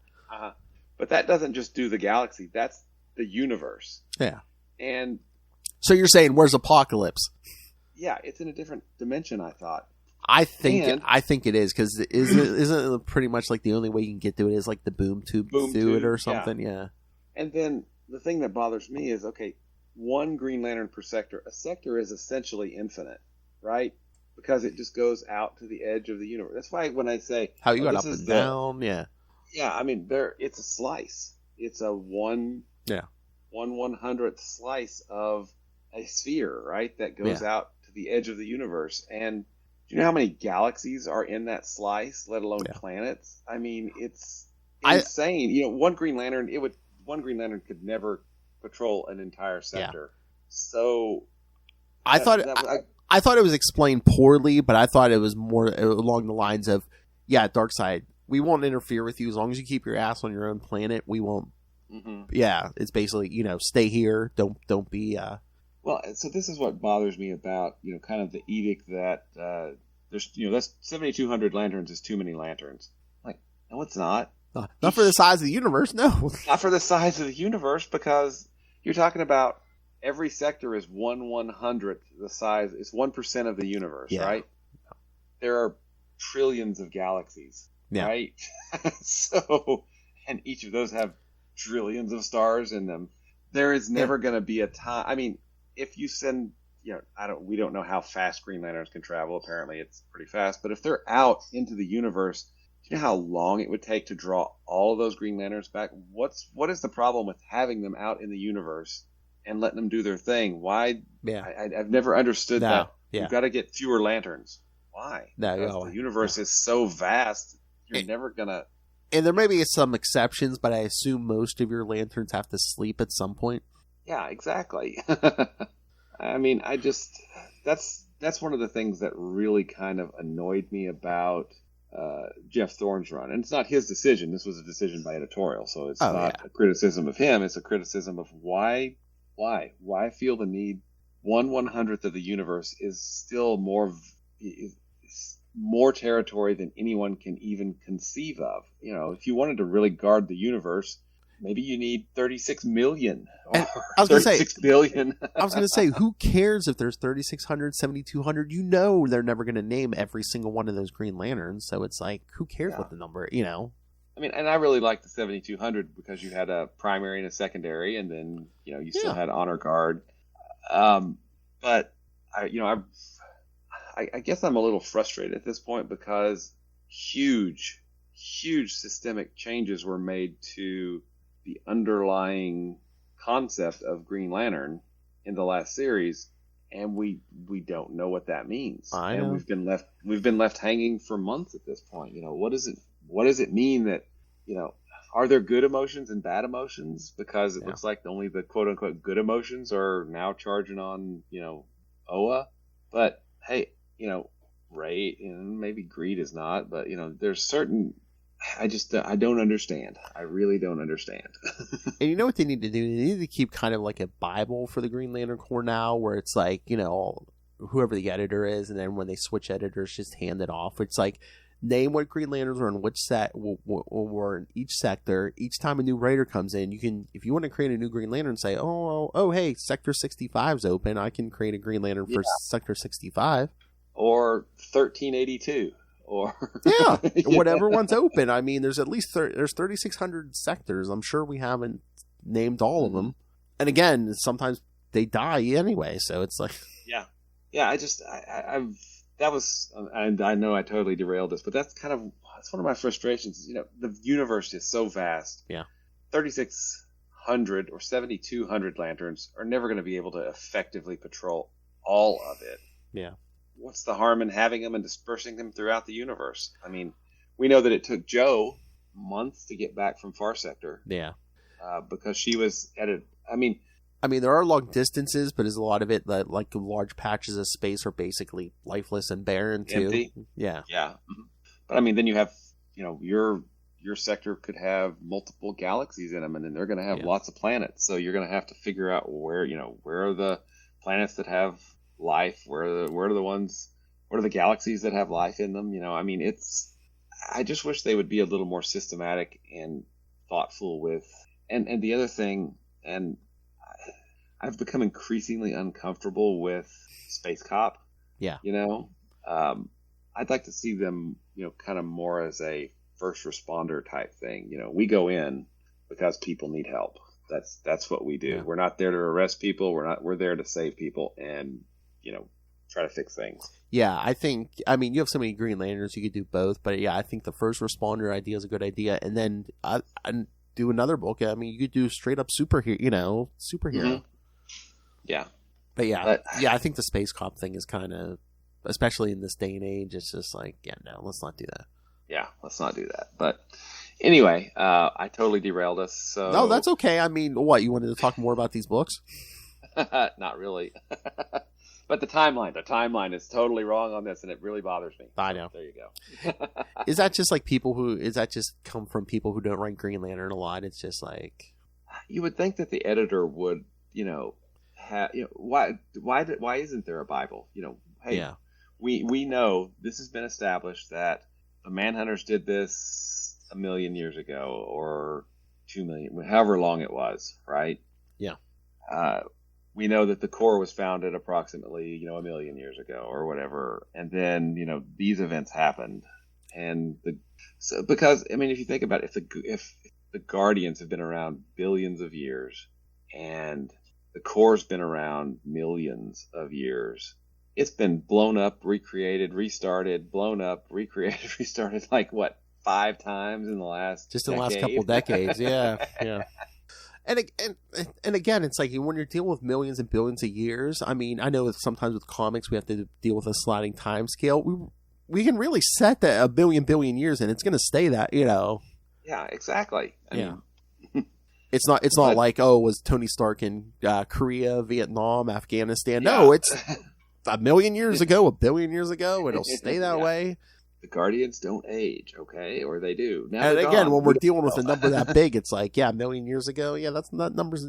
But that doesn't just do the galaxy, that's the universe. Yeah. And so you're saying, where's Apokolips? Yeah, it's in a different dimension, I thought. I think it is, because isn't it pretty much like the only way you can get to it is like the boom tube through it or something? Yeah. And then the thing that bothers me is, okay, one Green Lantern per sector. A sector is essentially infinite, right? Because it just goes out to the edge of the universe. That's why when I say how you got up and down, yeah. Yeah, I mean, it's a slice. It's a 1/100th slice of a sphere, right? That goes out to the edge of the universe. And do you know how many galaxies are in that slice, let alone planets? I mean, it's insane. One Green Lantern could never patrol an entire sector. Yeah. So I thought it was explained poorly, but I thought it was more along the lines of, Darkseid, we won't interfere with you as long as you keep your ass on your own planet. We won't. Mm-hmm. Yeah, it's basically, stay here. Don't be. Well, so this is what bothers me about, kind of the edict that there's, that's 7,200 lanterns is too many lanterns. Like, no, it's not. Not for the size of the universe, no. Not for the size of the universe, because you're talking about every sector is 1/100th the size. It's 1% of the universe, right? There are trillions of galaxies, right? So, and each of those have trillions of stars in them. There is never going to be a time. I mean, if you send, we don't know how fast Green Lanterns can travel. Apparently, it's pretty fast. But if they're out into the universe, do you know how long it would take to draw all of those Green Lanterns back? What is the problem with having them out in the universe and letting them do their thing? Why? Yeah. I've never understood that. Yeah. You've got to get fewer lanterns. Why? Because the universe is so vast. You're never gonna. And there may be some exceptions, but I assume most of your lanterns have to sleep at some point. Yeah, exactly. I mean, that's one of the things that really kind of annoyed me about Jeff Thorne's run. And it's not his decision. This was a decision by editorial, so it's not a criticism of him. It's a criticism of why feel the need. 1/100th of the universe is still more territory than anyone can even conceive of. If you wanted to really guard the universe, maybe you need 36 million or 36 billion. I was going to say, who cares if there's 3,600, 7,200? They're never going to name every single one of those Green Lanterns. So it's like, who cares what the number, I mean, and I really liked the 7,200 because you had a primary and a secondary, and then, you still had honor guard. But I guess I'm a little frustrated at this point because huge systemic changes were made to the underlying concept of Green Lantern in the last series, and we don't know what that means. And we've been left hanging for months at this point. What does it mean that, are there good emotions and bad emotions? Because it looks like only the quote unquote good emotions are now charging on, Oa. But hey, Ray, and maybe greed is not, but there's certain. I don't understand. I really don't understand. And you know what they need to do? They need to keep kind of like a Bible for the Green Lantern Corps now, where it's like, whoever the editor is, and then when they switch editors, just hand it off. It's like, name what Green Lanterns are in which set, or in each sector. Each time a new writer comes in, you can, if you want to create a new Green Lantern, say, hey, Sector 65's open. I can create a Green Lantern for Sector 65. Or 1382. Or whatever one's open. I mean, there's at least there's 3,600 sectors. I'm sure we haven't named all of them. And again, sometimes they die anyway, so it's like that was, and I know I totally derailed this, but that's one of my frustrations. The universe is so vast. Yeah, 3,600 or 7,200 lanterns are never going to be able to effectively patrol all of it. Yeah. What's the harm in having them and dispersing them throughout the universe? I mean, we know that it took Jo months to get back from Far Sector. Yeah. Because she was at a... I mean, there are long distances, but there's a lot of it that, like, large patches of space are basically lifeless and barren, too. Empty. Yeah. Yeah. Mm-hmm. But, then you have, your sector could have multiple galaxies in them, and then they're going to have lots of planets. So you're going to have to figure out where are the planets that have life, where are the galaxies that have life in them? I just wish they would be a little more systematic and thoughtful with, and the other thing, and I've become increasingly uncomfortable with Space Cop. Yeah. I'd like to see them, kind of more as a first responder type thing. We go in because people need help. That's what we do. Yeah. We're not there to arrest people. We're there to save people and, try to fix things. Yeah, you have so many Green Lanterns, you could do both, but yeah, I think the first responder idea is a good idea, and then I do another book. You could do straight up superhero. Mm-hmm. Yeah. But I think the space cop thing is kind of, especially in this day and age, it's just like, yeah, no, let's not do that. Yeah, let's not do that. But anyway, I totally derailed us. So no, that's okay. What, you wanted to talk more about these books? Not really. But the timeline is totally wrong on this, and it really bothers me. I know. There you go. Is that just come from people who don't write Green Lantern a lot? It's just like, you would think that the editor would, why isn't there a Bible? Hey, yeah. We know this has been established that the Manhunters did this 1 million years ago, or 2 million, however long it was, right? Yeah. We know that the Corps was founded approximately, 1 million years ago or whatever. And then, these events happened. And because if you think about it, if the Guardians have been around billions of years and the Corps has been around millions of years, it's been blown up, recreated, restarted, blown up, recreated, restarted, like what, 5 times in the last in the last couple decades. Yeah. Yeah. And again, it's like when you're dealing with millions and billions of years. I know sometimes with comics we have to deal with a sliding time scale. We can really set that a billion years, and it's going to stay that. Yeah, exactly. I mean, it's not like, was Tony Stark in Korea, Vietnam, Afghanistan? Yeah. No, it's 1 million years ago, 1 billion years ago. It'll stay that way. The Guardians don't age, okay? Or they do. Now and again, gone. when we're dealing with a number that big, it's like, 1 million years ago, that's not numbers.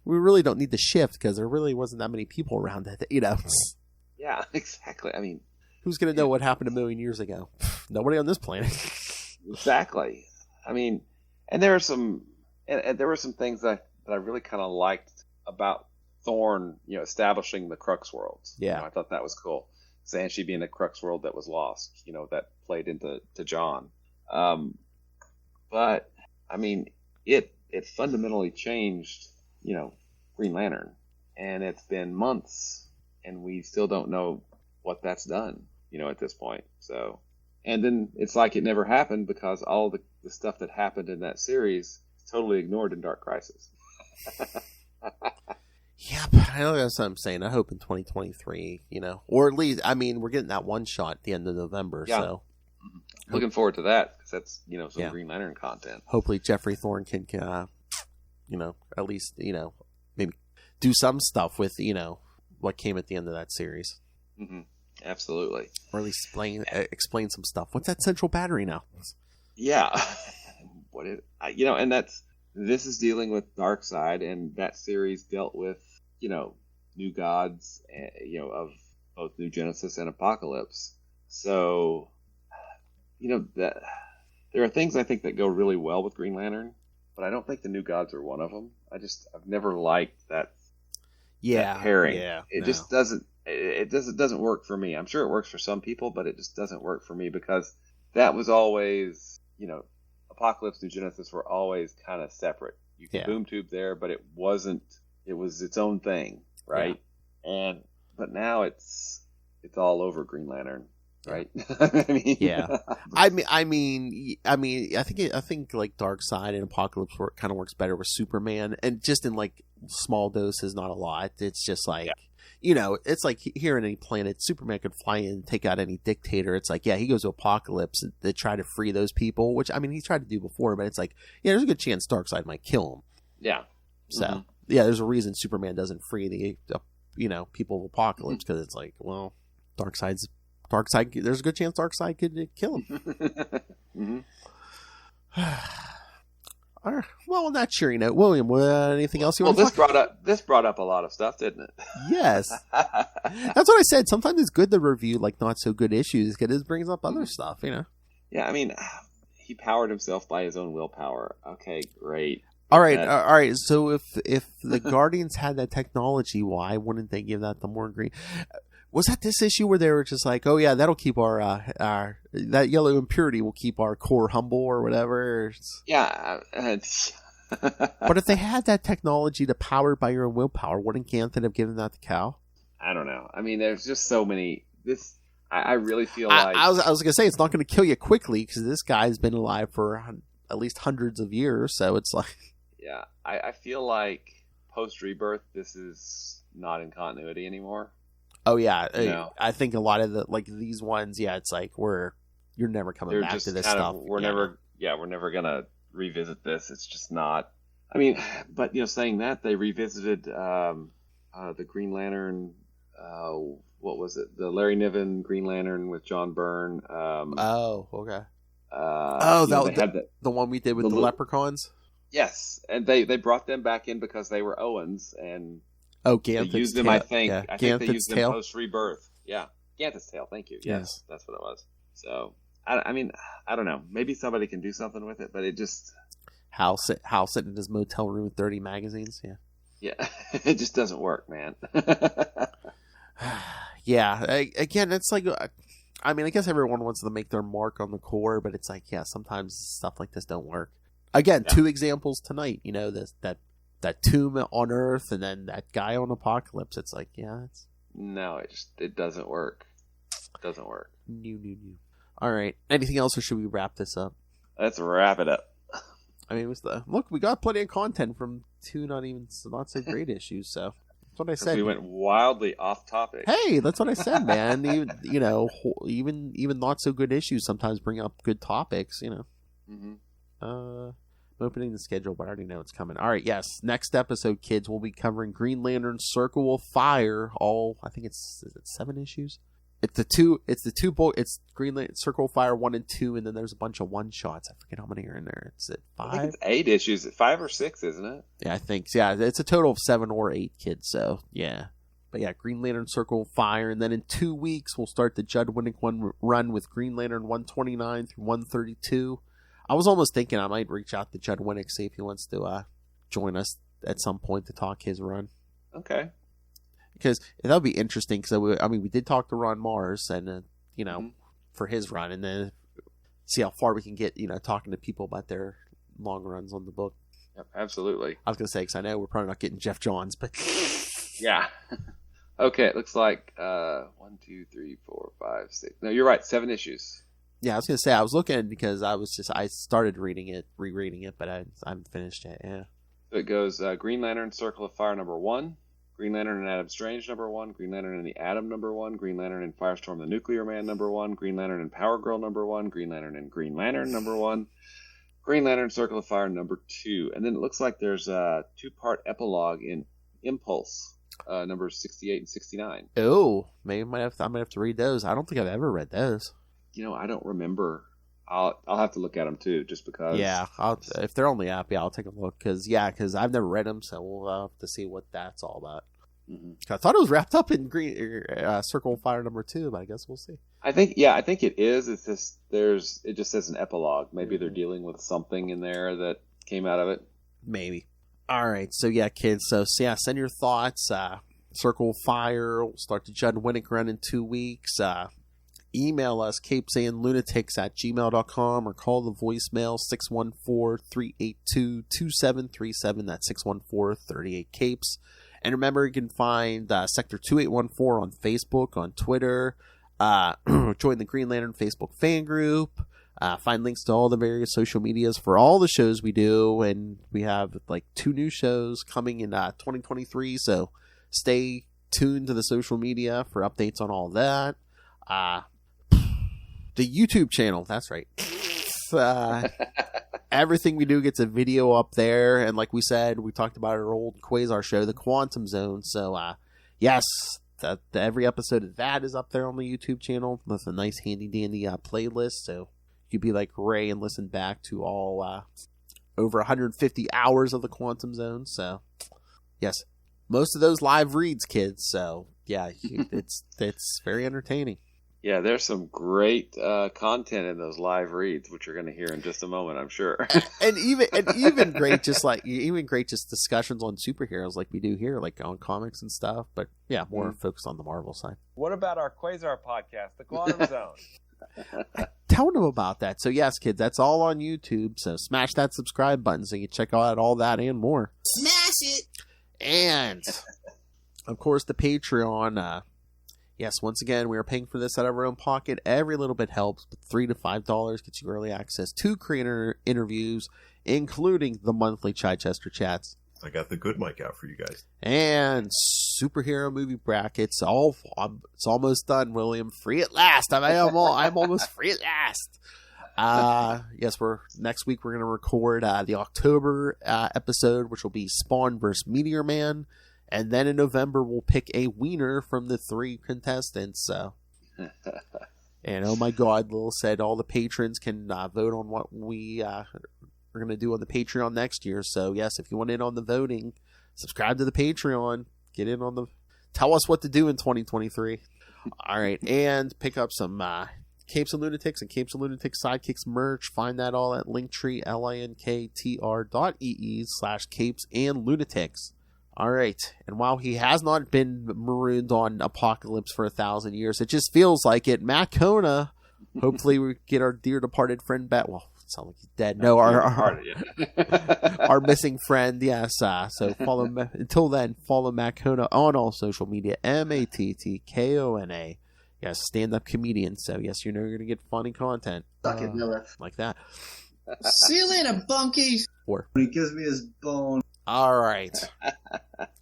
We really don't need to shift because there really wasn't that many people around that. Yeah, exactly. Who's going to know what happened 1 million years ago? Nobody on this planet. Exactly. And there are some, and there were some things that I really kind of liked about Thorne, establishing the Crux worlds. Yeah, I thought that was cool. Banshee being a Crux world that was lost, that played into John. But it fundamentally changed, Green Lantern, and it's been months, and we still don't know what that's done, at this point. So, and then it's like it never happened because all the stuff that happened in that series is totally ignored in Dark Crisis. Yeah, but I know that's what I'm saying. I hope in 2023, or at least, we're getting that one shot at the end of November. Yeah. So looking forward to that because that's, some Green Lantern content. Hopefully Jeffrey Thorne can, at least, maybe do some stuff with, what came at the end of that series. Mm-hmm. Absolutely. Or at least explain some stuff. What's that central battery now? Yeah. And this is dealing with Darkseid, and that series dealt with, New Gods, of both New Genesis and Apokolips. So, that there are things I think that go really well with Green Lantern, but I don't think the New Gods are one of them. I've never liked that. That pairing. Yeah, it just doesn't. It doesn't work for me. I'm sure it works for some people, but it just doesn't work for me because that was always, Apokolips, New Genesis were always kind of separate. You could boom tube there, but it wasn't. It was its own thing, right? Yeah. But now it's all over Green Lantern, right? Yeah. I think like Darkseid and Apokolips kind of works better with Superman, and just in like small doses, not a lot. It's just like. Yeah. It's like here in any planet, Superman could fly in and take out any dictator. It's like, he goes to Apokolips to try to free those people, which, he tried to do before, but it's like, there's a good chance Darkseid might kill him. Yeah. So, there's a reason Superman doesn't free the people of Apokolips, because it's like, well, Darkseid, there's a good chance Darkseid could kill him. Mm-hmm. Well, on that cheery note, William, anything else you want to talk about? This brought up a lot of stuff, didn't it? Yes. That's what I said. Sometimes it's good to review like not so good issues because it brings up other stuff, Yeah, he powered himself by his own willpower. Okay, great. All right. So if the Guardians had that technology, why wouldn't they give that to more Green? Was that this issue where they were just like, oh yeah, that'll keep our that yellow impurity will keep our core humble or whatever? Yeah. But if they had that technology to power by your own willpower, wouldn't Ganthan have given that to Cal? I don't know. I mean, there's just so many. I really feel like I was gonna say it's not going to kill you quickly because this guy's been alive for at least hundreds of years. So it's like, yeah, I feel like post Rebirth, this is not in continuity anymore. oh yeah, No. I think a lot of these ones, yeah, it's like you're never coming They're back just to this kind stuff. of we're never gonna revisit this. It's just not. I mean, but saying that, they revisited the Green Lantern. What was it? The Larry Niven Green Lantern with John Byrne. Oh, okay. They had the one we did with the leprechauns. Yes, and they brought them back in because they were Owens, and Oh, they Ganthan's used them. tail. I think they Ganthan's used them tail. post Rebirth. Yeah, Ganthan's tail. Thank you. Yes, Yes. that's what it was. So I mean, I don't know. Maybe somebody can do something with it, but it just Hal sitting in his motel room with 30 magazines. Yeah. it just doesn't work, man. Yeah. Again, it's like, I mean, I guess everyone wants to make their mark on the core, but it's like, yeah, sometimes stuff like this don't work. Again, two examples tonight. That tomb on Earth, and then that guy on Apokolips. It's like, yeah, No, it doesn't work. It doesn't work. new. All right. Anything else, or should we wrap this up? Let's wrap it up. I mean, look, we got plenty of content from two not so great issues, so that's what I said. We went wildly off topic. Hey, that's what I said, man. Even not so good issues sometimes bring up good topics. Mm-hmm. I'm opening the schedule, but I already know it's coming. All right, yes. Next episode, kids, we'll be covering Green Lantern Circle of Fire. I think is it 7 issues? It's Green Lantern Circle of Fire 1 and 2, and then there's a bunch of one shots. I forget how many are in there. It's at 5. I think it's 8 issues. 5 or 6, isn't it? Yeah, I think so. Yeah, it's a total of 7 or 8 kids. So yeah, but yeah, Green Lantern Circle of Fire, and then in 2 weeks we'll start the Judd Winnick run with Green Lantern 129 through 132. I was almost thinking I might reach out to Judd Winnick, see if he wants to join us at some point to talk his run. Okay. Because that would be interesting. Because we did talk to Ron Mars, and for his run, and then see how far we can get. Talking to people about their long runs on the book. Yep, absolutely. I was gonna say, because I know we're probably not getting Jeff Johns, but yeah. Okay, it looks like 1, 2, 3, 4, 5, 6. No, you're right. 7 issues. Yeah, I was gonna say I was looking because I started reading it, rereading it, but I haven't finished it. Yeah. So it goes Green Lantern Circle of Fire number 1, Green Lantern and Adam Strange number 1, Green Lantern and the Atom number 1, Green Lantern and Firestorm the Nuclear Man number 1, Green Lantern and Power Girl number 1, Green Lantern and Green Lantern number 1, Green Lantern Circle of Fire number 2, and then it looks like there's a 2-part epilogue in Impulse numbers 68 and 69. Oh, maybe I might have to read those. I don't think I've ever read those. I don't remember. I'll have to look at them too, just because. Yeah, if they're on the app, I'll take a look because I've never read them, so we'll have to see what that's all about. Mm-hmm. I thought it was wrapped up in Circle of Fire number 2, but I guess we'll see. I think it is. It's just it just says an epilogue. Maybe they're dealing with something in there that came out of it. Maybe. All right, so yeah, kids. So yeah, send your thoughts. Circle of Fire. We'll start the Judd Winnick run in 2 weeks. Email us, CapesandLunatics@gmail.com, or call the voicemail 614-382-2737. That's 614-38-CAPES. And remember, you can find Sector 2814 on Facebook, on Twitter. Join the Green Lantern Facebook fan group. Find links to all the various social medias for all the shows we do. And we have 2 new shows coming in 2023. So stay tuned to the social media for updates on all that. The YouTube channel, that's right. Everything we do gets a video up there, and like we said, we talked about our old Quasar show, The Quantum Zone. So, yes, every episode of that is up there on the YouTube channel. That's a nice handy-dandy playlist, so you'd be like Ray and listen back to all over 150 hours of The Quantum Zone. So, yes, most of those live reads, kids. So, yeah, it's very entertaining. Yeah, there's some great content in those live reads, which you're going to hear in just a moment, I'm sure. and even great, just discussions on superheroes like we do here, like on comics and stuff. But yeah, more focused on the Marvel side. What about our Quasar podcast, The Quantum Zone? Tell them about that. So yes, kids, that's all on YouTube. So smash that subscribe button so you can check out all that and more. Smash it! And of course, the Patreon. Yes, once again, we are paying for this out of our own pocket. Every little bit helps, but $3 to $5 gets you early access to creator interviews, including the monthly Chichester chats. I got the good mic out for you guys. And superhero movie brackets. It's almost done, William. Free at last. I'm almost free at last. Yes, next week we're going to record the October episode, which will be Spawn vs. Meteor Man. And then in November, we'll pick a wiener from the 3 contestants. So, and oh my God, Lil said all the patrons can vote on what we are going to do on the Patreon next year. So yes, if you want in on the voting, subscribe to the Patreon. Get in on tell us what to do in 2023. All right, and pick up some Capes and Lunatics and Capes and Lunatics Sidekicks merch. Find that all at Linktree, linktr.ee/Capes and Lunatics. All right, and while he has not been marooned on Apokolips for 1,000 years, it just feels like it. Matt Kona, hopefully we get our dear departed friend back. Well, it sounds like he's dead. No, our missing friend, yes. So until then, follow Matt Kona on all social media, MATTKONA. Yes, stand-up comedian. So yes, you know you're going to get funny content. Suck it, Miller. Like that. See you later, bunkies. Or When he gives me his bone. all right.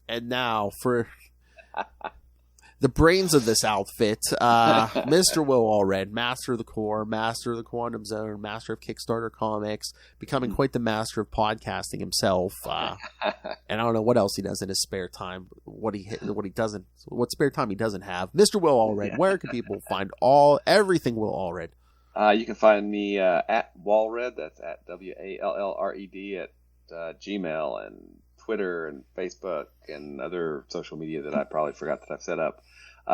And now for the brains of this outfit, Mr. Will Allred, master of the core, master of the Quantum Zone, master of Kickstarter comics, becoming quite the master of podcasting himself. And I don't know what else he does in his spare time. What spare time he doesn't have. Mr. Will Allred, where can people find everything Will Allred? You can find me at Wallred. That's at WALLRED at Gmail and Twitter and Facebook and other social media that I probably forgot that I've set up.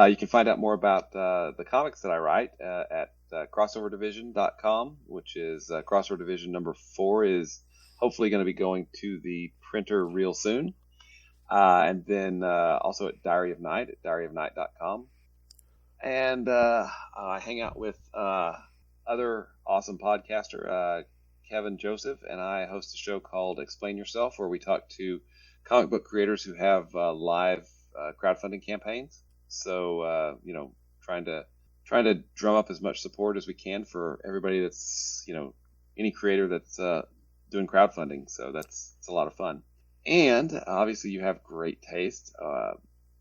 You can find out more about the comics that I write at crossoverdivsion.com, which is Crossover Division number 4 is hopefully going to be going to the printer real soon. And then also at Diary of Night at diaryofnight.com. And I hang out with other awesome podcaster Kevin Joseph, and I host a show called Explain Yourself, where we talk to comic book creators who have live crowdfunding campaigns. So, trying to drum up as much support as we can for everybody that's, any creator that's doing crowdfunding. So it's a lot of fun. And obviously you have great taste.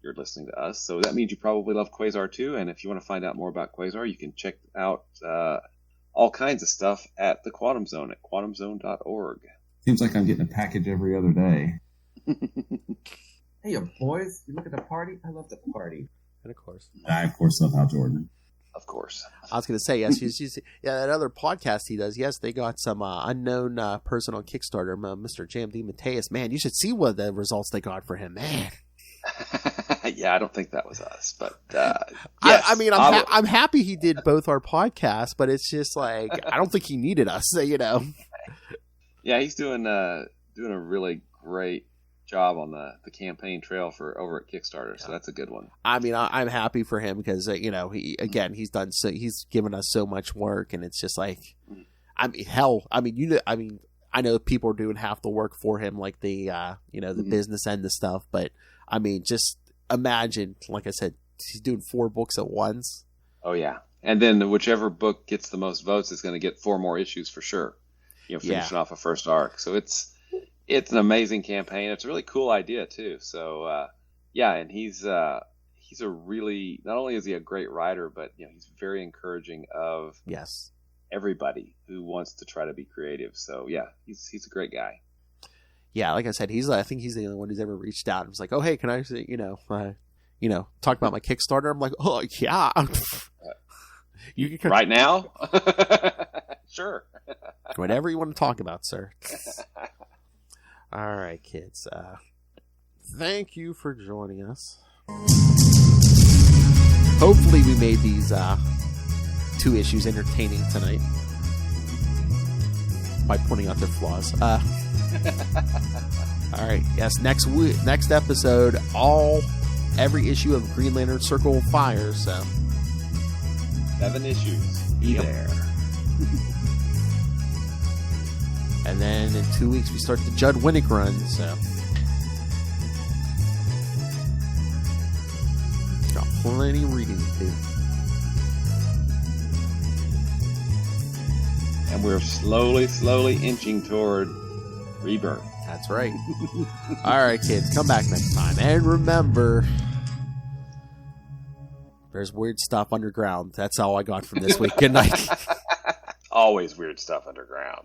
You're listening to us, so that means you probably love Quasar too. And if you want to find out more about Quasar, you can check out all kinds of stuff at the Quantum Zone at quantumzone.org. Seems like I'm getting a package every other day. Hey, boys, you look at the party? I love the party. And of course. I, of course, love Hal Jordan. Of course. I was going to say, yes, that other podcast he does, yes, they got some unknown person on Kickstarter, Mr. JMD Mateus. Man, you should see what the results they got for him, man. Yeah, I don't think that was us, but yes, I'm happy he did both our podcasts, but it's just like I don't think he needed us, Yeah, he's doing a really great job on the campaign trail for over at Kickstarter, so that's a good one. I mean, I'm happy for him because he's done he's given us so much work, and it's just like, I know people are doing half the work for him, like the business end of stuff, but I mean, just imagine, like I said, he's doing 4 books at once. Oh yeah, and then whichever book gets the most votes is going to get 4 more issues for sure. Finishing off a first arc. So it's an amazing campaign. It's a really cool idea too. So and he's a really, not only is he a great writer, but he's very encouraging of everybody who wants to try to be creative. So yeah, he's a great guy. Yeah, like I said, I think he's the only one who's ever reached out and was like, "Oh, hey, can I, talk about my Kickstarter?" I'm like, "Oh, yeah, you can right now, sure, whatever you want to talk about, sir." All right, kids. Thank you for joining us. Hopefully, we made these 2 issues entertaining tonight by pointing out their flaws. All right. Yes. Next episode, every issue of Green Lantern Circle of Fire. So 7 issues. Be there. And then in 2 weeks we start the Judd Winnick run. So got plenty of reading to do. And we're slowly inching toward rebirth. That's right. All right, kids, come back next time. And remember, there's weird stuff underground. That's all I got from this week. Good night. Always weird stuff underground.